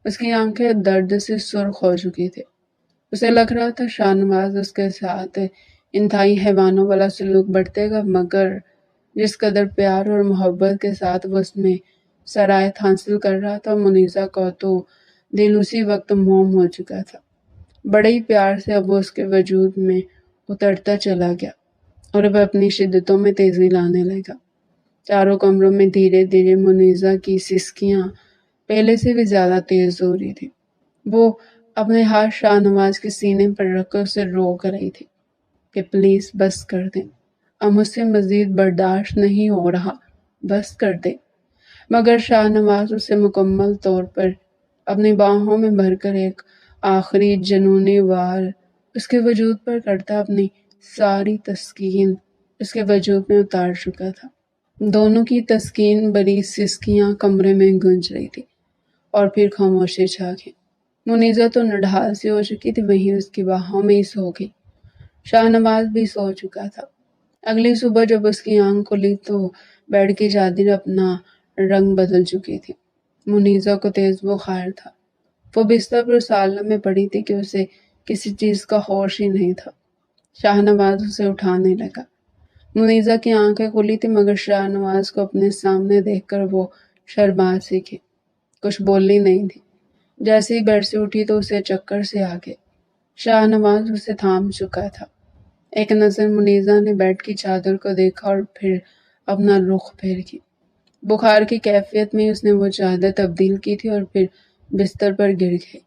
اس کی آنکھیں درد سے سرخ ہو چکی تھی۔ اسے لگ رہا تھا شاہ نواز اس کے ساتھ انتہائی حیوانوں والا سلوک برتے گا، مگر جس قدر پیار اور محبت کے ساتھ وہ اس میں سرایت حاصل کر رہا تھا، منیزہ کو تو دل اسی وقت موم ہو چکا تھا۔ بڑے ہی پیار سے اب وہ اس کے وجود میں اترتا چلا گیا اور اب اپنی شدتوں میں تیزی لانے لگا۔ چاروں کمروں میں دھیرے دھیرے منیزہ کی سسکیاں پہلے سے بھی زیادہ تیز ہو رہی تھی۔ وہ اپنے ہاتھ شاہ نواز کے سینے پر رکھ کر اسے روک رہی تھی کہ پلیز بس کر دیں، اب مجھ سے مزید برداشت نہیں ہو رہا، بس کر دیں۔ مگر شاہ نواز اسے مکمل طور پر اپنی باہوں میں بھر کر ایک آخری جنونی وار اس کے وجود پر کرتا اپنی ساری تسکین اس کے وجود میں اتار چکا تھا۔ دونوں کی تسکین بری سسکیاں کمرے میں گونج رہی تھی اور پھر خاموشی چھا گئی۔ منیزہ تو نڈھال سی ہو چکی تھی، وہیں اس کی باہوں میں ہی سو گئی۔ شاہ نواز بھی سو چکا تھا۔ اگلی صبح جب اس کی آنکھ کھلی تو بیڈ کی چادر اپنا رنگ بدل چکی تھی۔ منیزہ کو تیز بخار تھا۔ وہ بستر پر اس عالم میں پڑی تھی کہ اسے کسی چیز کا ہوش ہی نہیں تھا۔ شاہ نواز اسے اٹھانے لگا۔ منیزہ کی آنکھیں کھلی تھی مگر شاہ نواز کو اپنے سامنے دیکھ کر وہ شرما سی گئی، کچھ بولی نہیں تھی۔ جیسے ہی بیڈ سے اٹھی تو اسے چکر سے آ گئے۔ شاہ نواز اسے تھام چکا تھا۔ ایک نظر منیزہ نے بیڈ کی چادر کو دیکھا اور پھر اپنا رخ پھیر کی۔ بخار کی کیفیت میں اس نے وہ چادر تبدیل کی تھی اور پھر بستر پر گر گئی۔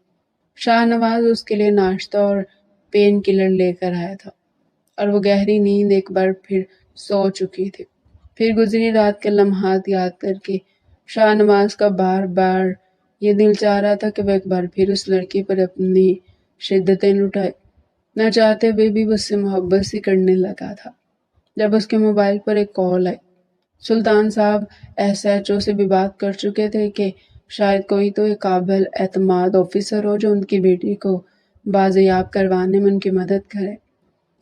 شاہ نواز اس کے لیے ناشتہ اور پین کلر لے کر آیا تھا اور وہ گہری نیند ایک بار پھر سو چکی تھی۔ پھر گزری رات کے لمحات یاد کر کے شاہ نواز کا بار بار یہ دل چاہ رہا تھا کہ وہ ایک بار پھر اس لڑکی پر اپنی شدتیں لٹائے۔ نہ چاہتے ہوئے بھی وہ اس سے محبت سی کرنے لگا تھا۔ جب اس کے موبائل پر ایک کال آئی، سلطان صاحب SHO سے بھی بات کر چکے تھے کہ شاید کوئی تو ایک قابل اعتماد آفیسر ہو جو ان کی بیٹی کو بازیاب کروانے میں ان کی مدد کرے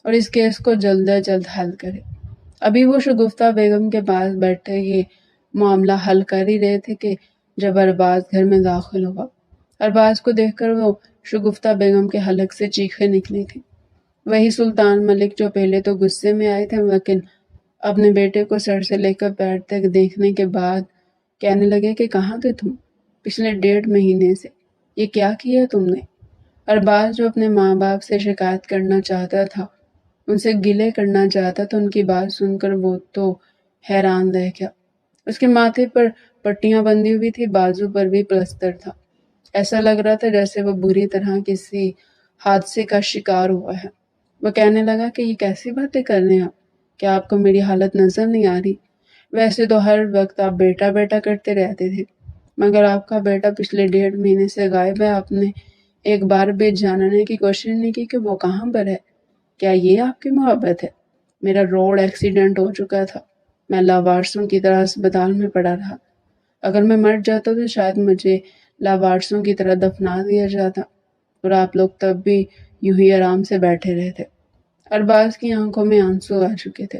اور اس کیس کو جلد از جلد حل کرے۔ ابھی وہ شگفتہ بیگم کے پاس بیٹھے یہ معاملہ حل کر ہی رہے تھے کہ جب ارباز گھر میں داخل ہوا۔ ارباز کو دیکھ کر وہ شگفتہ بیگم کے حلق سے چیخیں نکلی تھی۔ وہی سلطان ملک جو پہلے تو غصے میں آئے تھے لیکن اپنے بیٹے کو سر سے لے کر پیر تک دیکھنے کے بعد کہنے لگے کہ کہاں تھے تم پچھلے 1.5 مہینے سے، یہ کیا کیا تم نے؟ ارباز جو اپنے ماں باپ سے شکایت کرنا چاہتا تھا، ان سے گلے کرنا چاہتا تھا، ان کی بات سن کر وہ تو حیران رہ گیا۔ اس کے ماتھے پر پٹیاں بندھی ہوئی تھی، بازو پر بھی پلستر تھا۔ ایسا لگ رہا تھا جیسے وہ بری طرح کسی حادثے کا شکار ہوا ہے۔ وہ کہنے لگا کہ یہ کیسی باتیں کر رہے ہیں آپ؟ کیا آپ کو میری حالت نظر نہیں آ رہی؟ ویسے تو ہر وقت آپ بیٹا بیٹا کرتے رہتے تھے، مگر آپ کا بیٹا پچھلے 1.5 مہینے سے غائب ہے۔ آپ نے ایک بار بھی جاننے کی کوشش نہیں کی کہ وہ کہاں پر ہے؟ کیا یہ آپ کی محبت ہے؟ میرا روڈ ایکسیڈنٹ ہو چکا تھا، میں لاوارثوں کی طرح اسپتال میں پڑا رہا۔ اگر میں مر جاتا تو شاید مجھے لاوارثوں کی طرح دفنا دیا جاتا اور آپ لوگ تب بھی یوں ہی آرام سے بیٹھے رہتے۔ ارباز کی آنکھوں میں آنسو آ چکے تھے،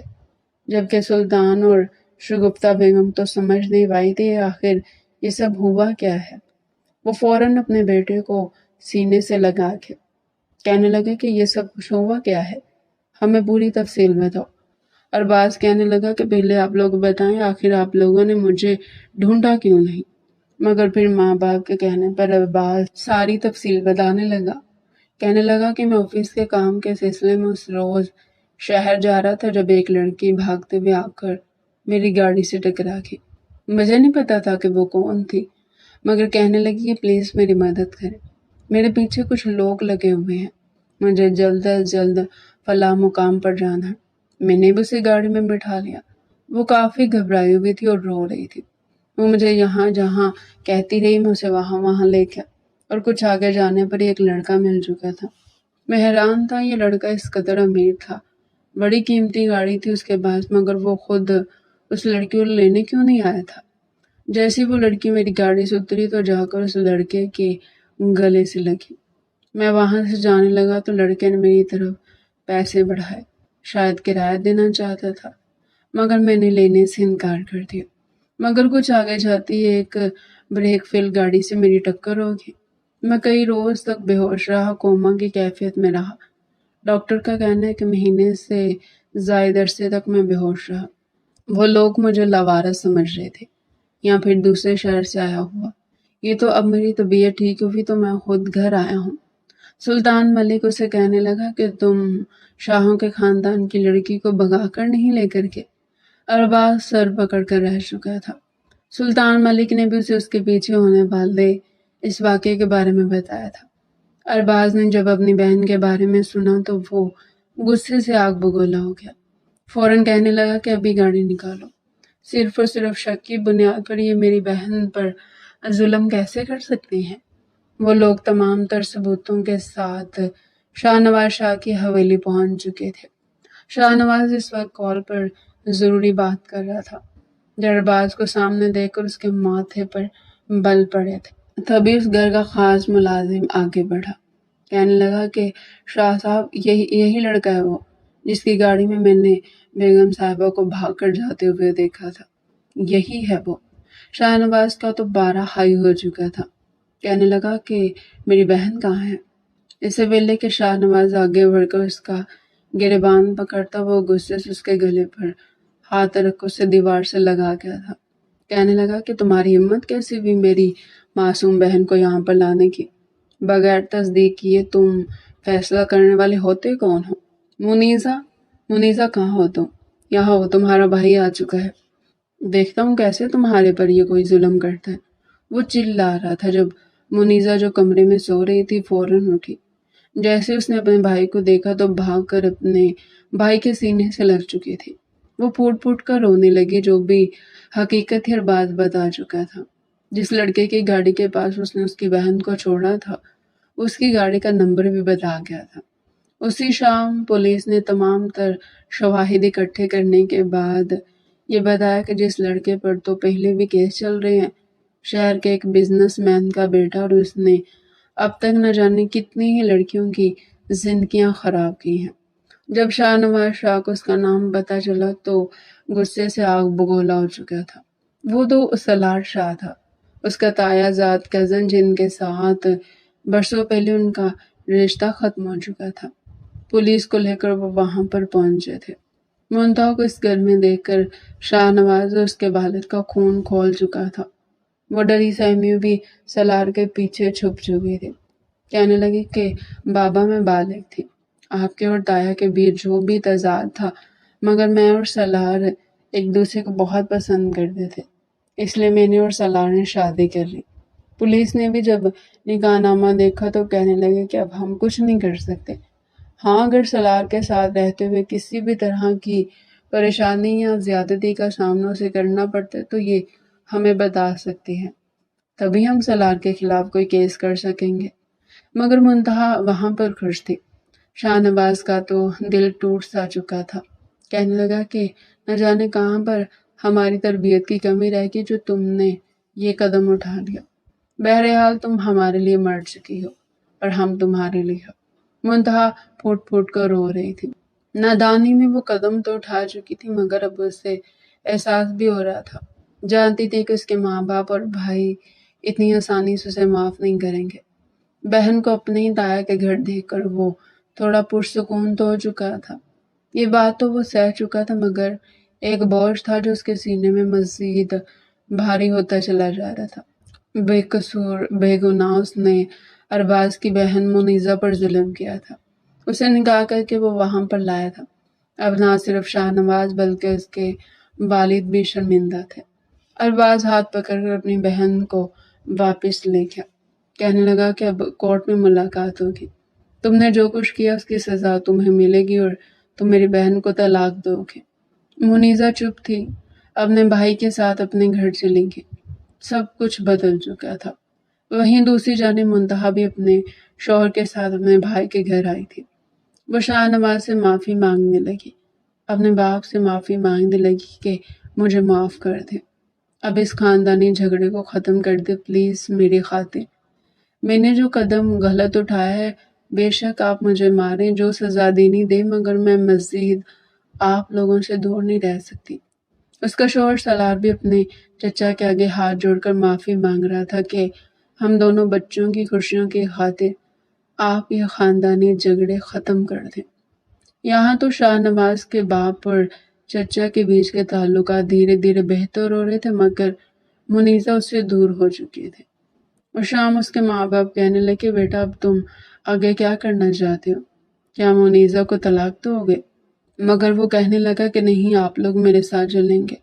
جبکہ سلطان اور شگفتہ بیگم تو سمجھ نہیں پائی تھی آخر یہ سب ہوا کیا ہے۔ وہ فوراً اپنے بیٹے کو سینے سے لگا کے کہنے لگے کہ یہ سب کچھ ہوا کیا ہے، ہمیں پوری تفصیل بتاؤ۔ ارباز کہنے لگا کہ پہلے آپ لوگ بتائیں آخر آپ لوگوں نے مجھے ڈھونڈا کیوں نہیں؟ مگر پھر ماں باپ کے کہنے پر ارباز ساری تفصیل بتانے لگا۔ کہنے لگا کہ میں آفس کے کام کے سلسلے میں اس روز شہر جا رہا تھا جب ایک لڑکی بھاگتے ہوئے آ کر میری گاڑی سے ٹکرا گئی۔ مجھے نہیں پتا تھا کہ وہ کون تھی، مگر کہنے لگی کہ پلیز میری مدد کریں، میرے پیچھے کچھ لوگ لگے ہوئے ہیں، مجھے جلد از جلد فلاں مقام پر جانا ہے۔ میں نے بھی اسے گاڑی میں بٹھا لیا۔ وہ کافی گھبرائی ہوئی تھی اور رو رہی تھی۔ وہ مجھے یہاں جہاں کہتی رہی میں اسے وہاں لے گیا، اور کچھ آگے جانے پر ایک لڑکا مل چکا تھا۔ میں حیران تھا، یہ لڑکا اس قدر امیر تھا، بڑی قیمتی گاڑی تھی اس کے پاس، مگر وہ خود اس لڑکی کو لینے کیوں نہیں آیا تھا؟ جیسی وہ لڑکی میری گاڑی سے اتری تو جا کر اس لڑکے کے گلے سے لگی۔ میں وہاں سے جانے لگا تو لڑکے نے میری طرف پیسے بڑھائے، شاید کرایہ دینا چاہتا تھا، مگر میں نے لینے سے انکار کر دیا۔ مگر کچھ آگے جاتی ایک بریک فیل گاڑی سے میری ٹکر ہوگی۔ میں کئی روز تک بے ہوش رہا، کوما کی کیفیت میں رہا۔ ڈاکٹر کا کہنا ہے کہ مہینے سے زائد عرصے تک میں بے ہوش رہا۔ وہ لوگ مجھے لاوارث سمجھ رہے تھے، یا پھر دوسرے شہر سے آیا ہوا۔ یہ تو اب میری طبیعت ٹھیک ہوئی تو میں خود گھر آیا ہوں۔ سلطان ملک اسے کہنے لگا کہ تم شاہوں کے خاندان کی لڑکی کو بھگا کر نہیں لے کر کے؟ ارباز سر پکڑ کر رہ چکا تھا۔ سلطان ملک نے بھی اسے اس کے پیچھے ہونے والے اس واقعے کے بارے میں بتایا تھا۔ ارباز نے جب اپنی بہن کے بارے میں سنا تو وہ غصے سے آگ بگولا ہو گیا۔ فوراً کہنے لگا کہ ابھی گاڑی نکالو۔ صرف اور صرف شک کی بنیاد پر یہ میری بہن پر ظلم کیسے کر سکتے ہیں؟ وہ لوگ تمام تر ثبوتوں کے ساتھ شاہ نواز شاہ کی حویلی پہنچ چکے تھے۔ شاہ نواز اس وقت کال پر ضروری بات کر رہا تھا۔ ارباز کو سامنے دیکھ کر اس کے ماتھے پر بل پڑے تھے۔ تبھی اس گھر کا خاص ملازم آگے بڑھا، کہنے لگا کہ شاہ صاحب یہی لڑکا ہے وہ جس کی گاڑی میں نے بیگم صاحبہ کو بھاگ کر جاتے ہوئے دیکھا تھا، یہی ہے وہ۔ شاہ نواز کا تو پارا ہائی ہو چکا تھا، کہنے لگا کہ میری بہن کہاں ہے؟ اس سے پہلے کہ شاہ نواز آگے بڑھ کر اس کا گریبان پکڑتا، وہ غصے سے اس کے گلے پر ہاتھ رکھ کر اسے دیوار سے لگا گیا تھا۔ کہنے لگا کہ تمہاری ہمت کیسی ہوئی میری معصوم بہن کو یہاں پر لانے کی؟ بغیر تصدیق کیے تم فیصلہ کرنے والے ہوتے کون ہو؟ منیزہ کہاں ہو تم؟ یہاں ہو، تمہارا بھائی آ چکا ہے، دیکھتا ہوں کیسے تمہارے پر یہ کوئی ظلم کرتا ہے۔ وہ چلا رہا تھا جب منیزہ جو کمرے میں سو رہی تھی فوراً اٹھی۔ جیسے اس نے اپنے بھائی کو دیکھا تو بھاگ کر اپنے بھائی کے سینے سے لگ چکی تھی۔ وہ پھوٹ پھوٹ کر رونے لگی، جو بھی حقیقت ہر بات بتا چکا تھا۔ جس لڑکے کی گاڑی کے پاس اس نے اس کی بہن کو چھوڑا تھا، اس کی گاڑی کا نمبر بھی بتا گیا تھا۔ اسی شام پولیس نے تمام تر شواہد اکٹھے کرنے کے بعد یہ بتایا کہ جس لڑکے پر تو پہلے بھی کیس چل رہے ہیں، شہر کے ایک بزنس مین کا بیٹا، اور اس نے اب تک نہ جانے کتنی ہی لڑکیوں کی زندگیاں خراب کی ہیں۔ جب شاہ نواز شاہ کو اس کا نام پتہ چلا تو غصے سے آگ بگولا ہو چکا تھا۔ وہ تو سالار شاہ تھا، اس کا تایا زاد کزن، جن کے ساتھ برسوں پہلے ان کا رشتہ ختم ہو چکا تھا۔ پولیس کو لے کر وہ وہاں پر پہنچے تھے۔ منتہا کو اس گھر میں دیکھ کر شاہ نواز اور اس کے والد کا خون کھول چکا تھا۔ وہ ڈری سہمی بھی سالار کے پیچھے چھپ چکی تھی۔ کہنے لگی کہ بابا میں بالغ تھی، آپ کے اور تایا کے بیچ جو بھی تضاد تھا، مگر میں اور سالار ایک دوسرے کو بہت پسند کرتے تھے، اس لیے میں نے اور سالار نے شادی کر لی۔ پولیس نے بھی جب نکاح نامہ دیکھا تو کہنے لگے کہ اب ہم کچھ نہیں کر سکتے۔ ہاں، اگر سالار کے ساتھ رہتے ہوئے کسی بھی طرح کی پریشانی یا زیادتی کا سامنا اسے کرنا پڑتا ہے تو یہ ہمیں بتا سکتی ہے، تبھی ہم سالار کے خلاف کوئی کیس کر سکیں گے۔ مگر منتہا وہاں پر خوش تھی۔ شاہ نواز کا تو دل ٹوٹ سا چکا تھا، کہنے لگا کہ نہ جانے کہاں پر ہماری تربیت کی کمی رہ گئی جو تم نے یہ قدم اٹھا لیا۔ بہرحال تم ہمارے لیے مر چکی ہو اور ہم تمہارے لیے ہو۔ منتہا پھوٹ پھوٹ کر رو رہی تھی۔ نادانی میں وہ قدم تو اٹھا چکی تھی، مگر اب اسے احساس بھی ہو رہا تھا، جانتی تھی کہ اس کے ماں باپ اور بھائی اتنی آسانی سے اسے معاف نہیں کریں گے۔ بہن کو اپنے ہی تایا کے گھر دیکھ کر وہ تھوڑا پرسکون تو ہو چکا تھا، یہ بات تو وہ سہ چکا تھا، مگر ایک بوجھ تھا جو اس کے سینے میں مزید بھاری ہوتا چلا جا رہا تھا۔ بے قصور بے گناہ اس نے ارباز کی بہن منیزہ پر ظلم کیا تھا، اسے نکاح کر کے وہ وہاں پر لایا تھا۔ اب نہ صرف شاہ نواز بلکہ اس کے والد بھی شرمندہ تھے۔ ارباز ہاتھ پکڑ کر اپنی بہن کو واپس لے گیا، کہنے لگا کہ اب کورٹ میں ملاقات ہوگی، تم نے جو کچھ کیا اس کی سزا تمہیں ملے گی اور تم میری بہن کو طلاق دو گے۔ منیزہ چپ تھی، اپنے بھائی کے ساتھ اپنے گھر چلی گئی۔ سب کچھ بدل چکا تھا۔ وہیں دوسری جانب منتہا بھی اپنے شوہر کے ساتھ اپنے بھائی کے گھر آئی تھی۔ وہ شاہ نواز سے معافی مانگنے لگی، اپنے باپ سے معافی مانگنے لگی کہ مجھے معاف کر دے، اب اس خاندانی جھگڑے کو ختم کر دے پلیز میری خاطر۔ میں نے جو قدم غلط اٹھایا ہے، بے شک آپ مجھے ماریں، جو سزا دینی دے، مگر میں مزید آپ لوگوں سے دور نہیں رہ سکتی۔ اس کا شوہر سالار بھی اپنے چچا کے آگے ہاتھ جوڑ کر معافی مانگ رہا تھا کہ ہم دونوں بچوں کی خوشیوں کی خاطر آپ یہ خاندانی جھگڑے ختم کر دیں۔ یہاں تو شاہ نواز کے باپ اور چچا کے بیچ کے تعلقات دھیرے دھیرے بہتر ہو رہے تھے، مگر منیزہ اس سے دور ہو چکی تھی۔ اور شام اس کے ماں باپ کہنے لگے بیٹا اب تم آگے کیا کرنا چاہتے ہو؟ کیا منیزہ کو طلاق دو گے؟ مگر وہ کہنے لگا کہ نہیں، آپ لوگ میرے ساتھ چلیں گے،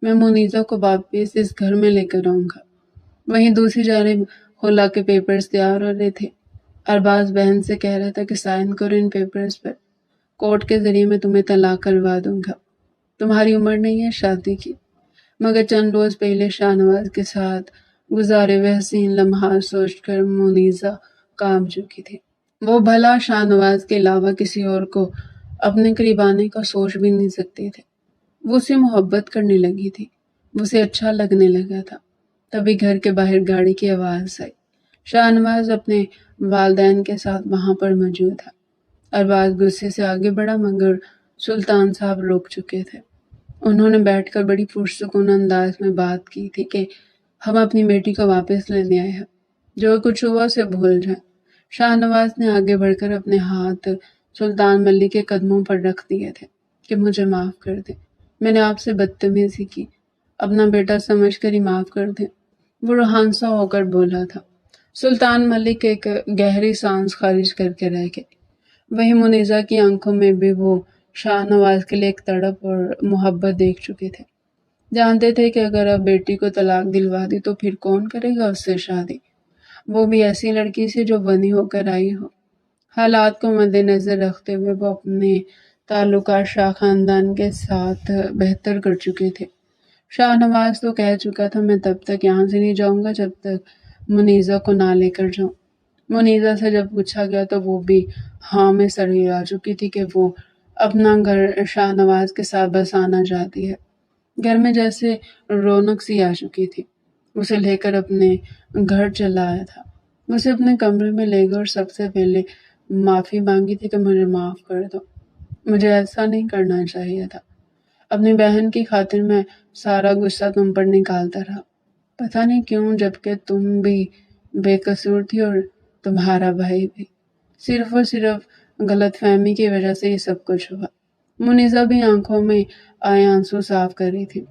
میں منیزہ کو واپس اس گھر میں لے کر آؤں گا۔ وہیں دوسری جانب خلا کے پیپرز تیار ہو رہے تھے۔ ارباز بہن سے کہہ رہا تھا کہ سائن کرو ان پیپرز پر، کورٹ کے ذریعے میں تمہیں طلاق کروا دوں گا، تمہاری عمر نہیں ہے شادی کی۔ مگر چند روز پہلے شاہ نواز کے ساتھ گزارے ہوئے حسین لمحات سوچ کر منیزہ کانپ چکی تھی۔ وہ بھلا شاہ نواز کے علاوہ کسی اور کو اپنے قریب آنے کا سوچ بھی نہیں سکتے تھے۔ وہ اسے محبت کرنے لگی تھی، وہ اسے اچھا لگنے لگا تھا۔ تبھی گھر کے باہر گاڑی کی آواز آئی۔ شاہ نواز اپنے والدین کے ساتھ وہاں پر موجود تھا۔ ارباز غصے سے آگے بڑھا، مگر سلطان صاحب روک چکے تھے۔ انہوں نے بیٹھ کر بڑی پرسکون انداز میں بات کی تھی کہ ہم اپنی بیٹی کو واپس لینے آئے ہیں، جو کچھ ہوا اسے بھول جائیں۔ شاہ نواز نے آگے بڑھ کر اپنے ہاتھ سلطان ملک کے قدموں پر رکھ دیے تھے کہ مجھے معاف کر دیں، میں نے آپ سے بدتمیزی کی، اپنا بیٹا سمجھ کر ہی معاف کر دیں۔ وہ روحانسا ہو کر بولا تھا۔ سلطان ملک ایک گہری سانس خارج کر کے رہ گئے۔ وہیں منیزہ کی آنکھوں میں بھی وہ شاہ نواز کے لیے ایک تڑپ اور محبت دیکھ چکے تھے۔ جانتے تھے کہ اگر اب بیٹی کو طلاق دلوا دی تو پھر کون کرے گا اس سے شادی، وہ بھی ایسی لڑکی سے جو بنی ہو کر آئی ہو۔ حالات کو مد نظر رکھتے ہوئے وہ اپنے تعلقات شاہ خاندان کے ساتھ بہتر کر چکے تھے۔ شاہ نواز تو کہہ چکا تھا میں تب تک یہاں سے نہیں جاؤں گا جب تک منیزہ کو نہ لے کر جاؤں۔ منیزہ سے جب پوچھا گیا تو وہ بھی ہاں میں سر ہلا چکی تھی کہ وہ اپنا گھر شاہ نواز کے ساتھ بسانا چاہتی ہے۔ گھر میں جیسے رونق سی آ چکی تھی۔ اسے لے کر اپنے گھر چلا آیا تھا۔ اسے اپنے کمرے میں لے گئے اور سب سے پہلے معافی مانگی تھی کہ مجھے معاف کر دو، مجھے ایسا نہیں کرنا چاہیے تھا، اپنی بہن کی خاطر میں سارا غصہ تم پر نکالتا رہا، پتہ نہیں کیوں، جبکہ تم بھی بے قصور تھی اور تمہارا بھائی بھی، صرف اور صرف غلط فہمی کی وجہ سے یہ سب کچھ ہوا۔ منیزہ بھی آنکھوں میں آئے آنسو صاف کر رہی تھی،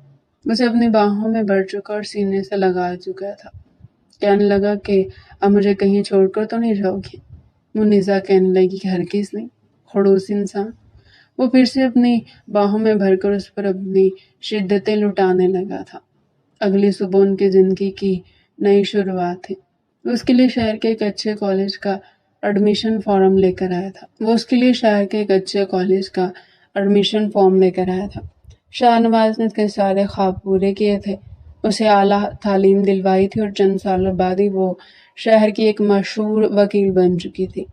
اسے اپنی باہوں میں بڑھ چکا اور سینے سے لگا چکا تھا۔ کہنے لگا کہ اب مجھے کہیں چھوڑ کر تو نہیں جاؤ گی؟ منیزہ کہنے لگی کہ ہرگز نہیں، خڑوس انسان۔ وہ پھر سے اپنی باہوں میں بھر کر اس پر اپنی شدتیں لٹانے لگا تھا۔ اگلی صبح ان کی زندگی کی نئی شروعات تھی۔ وہ اس کے لیے شہر کے ایک اچھے کالج کا ایڈمیشن فارم لے کر آیا تھا۔ شاہ نواز نے اس کے سارے خواب پورے کیے تھے، اسے اعلیٰ تعلیم دلوائی تھی اور چند سالوں بعد ہی وہ شہر کی ایک مشہور وکیل بن چکی تھی۔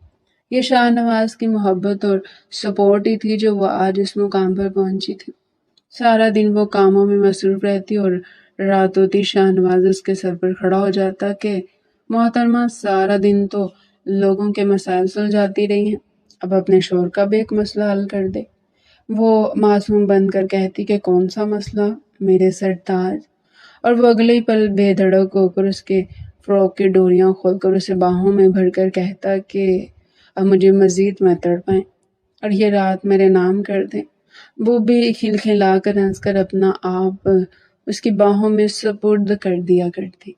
یہ شاہ نواز کی محبت اور سپورٹ ہی تھی جو وہ آج اس مقام پر پہنچی تھی۔ سارا دن وہ کاموں میں مصروف رہتی اور رات ہوتی شاہ نواز اس کے سر پر کھڑا ہو جاتا کہ محترمہ سارا دن تو لوگوں کے مسائل سلجھاتی رہی ہیں، اب اپنے شوہر کا بھی ایک مسئلہ حل کر دے۔ وہ معصوم بن کر کہتی کہ کون سا مسئلہ میرے سر تاج، اور وہ اگلے ہی پل بے دھڑک ہو کر اس کے فراق کی ڈوریاں کھول کر اسے باہوں میں بھر کر کہتا کہ اب مجھے مزید مت تڑپائیں، اور یہ رات میرے نام کر دیں۔ وہ بھی کھلکھلا کر ہنس کر اپنا آپ اس کی باہوں میں سپرد کر دیا کرتی۔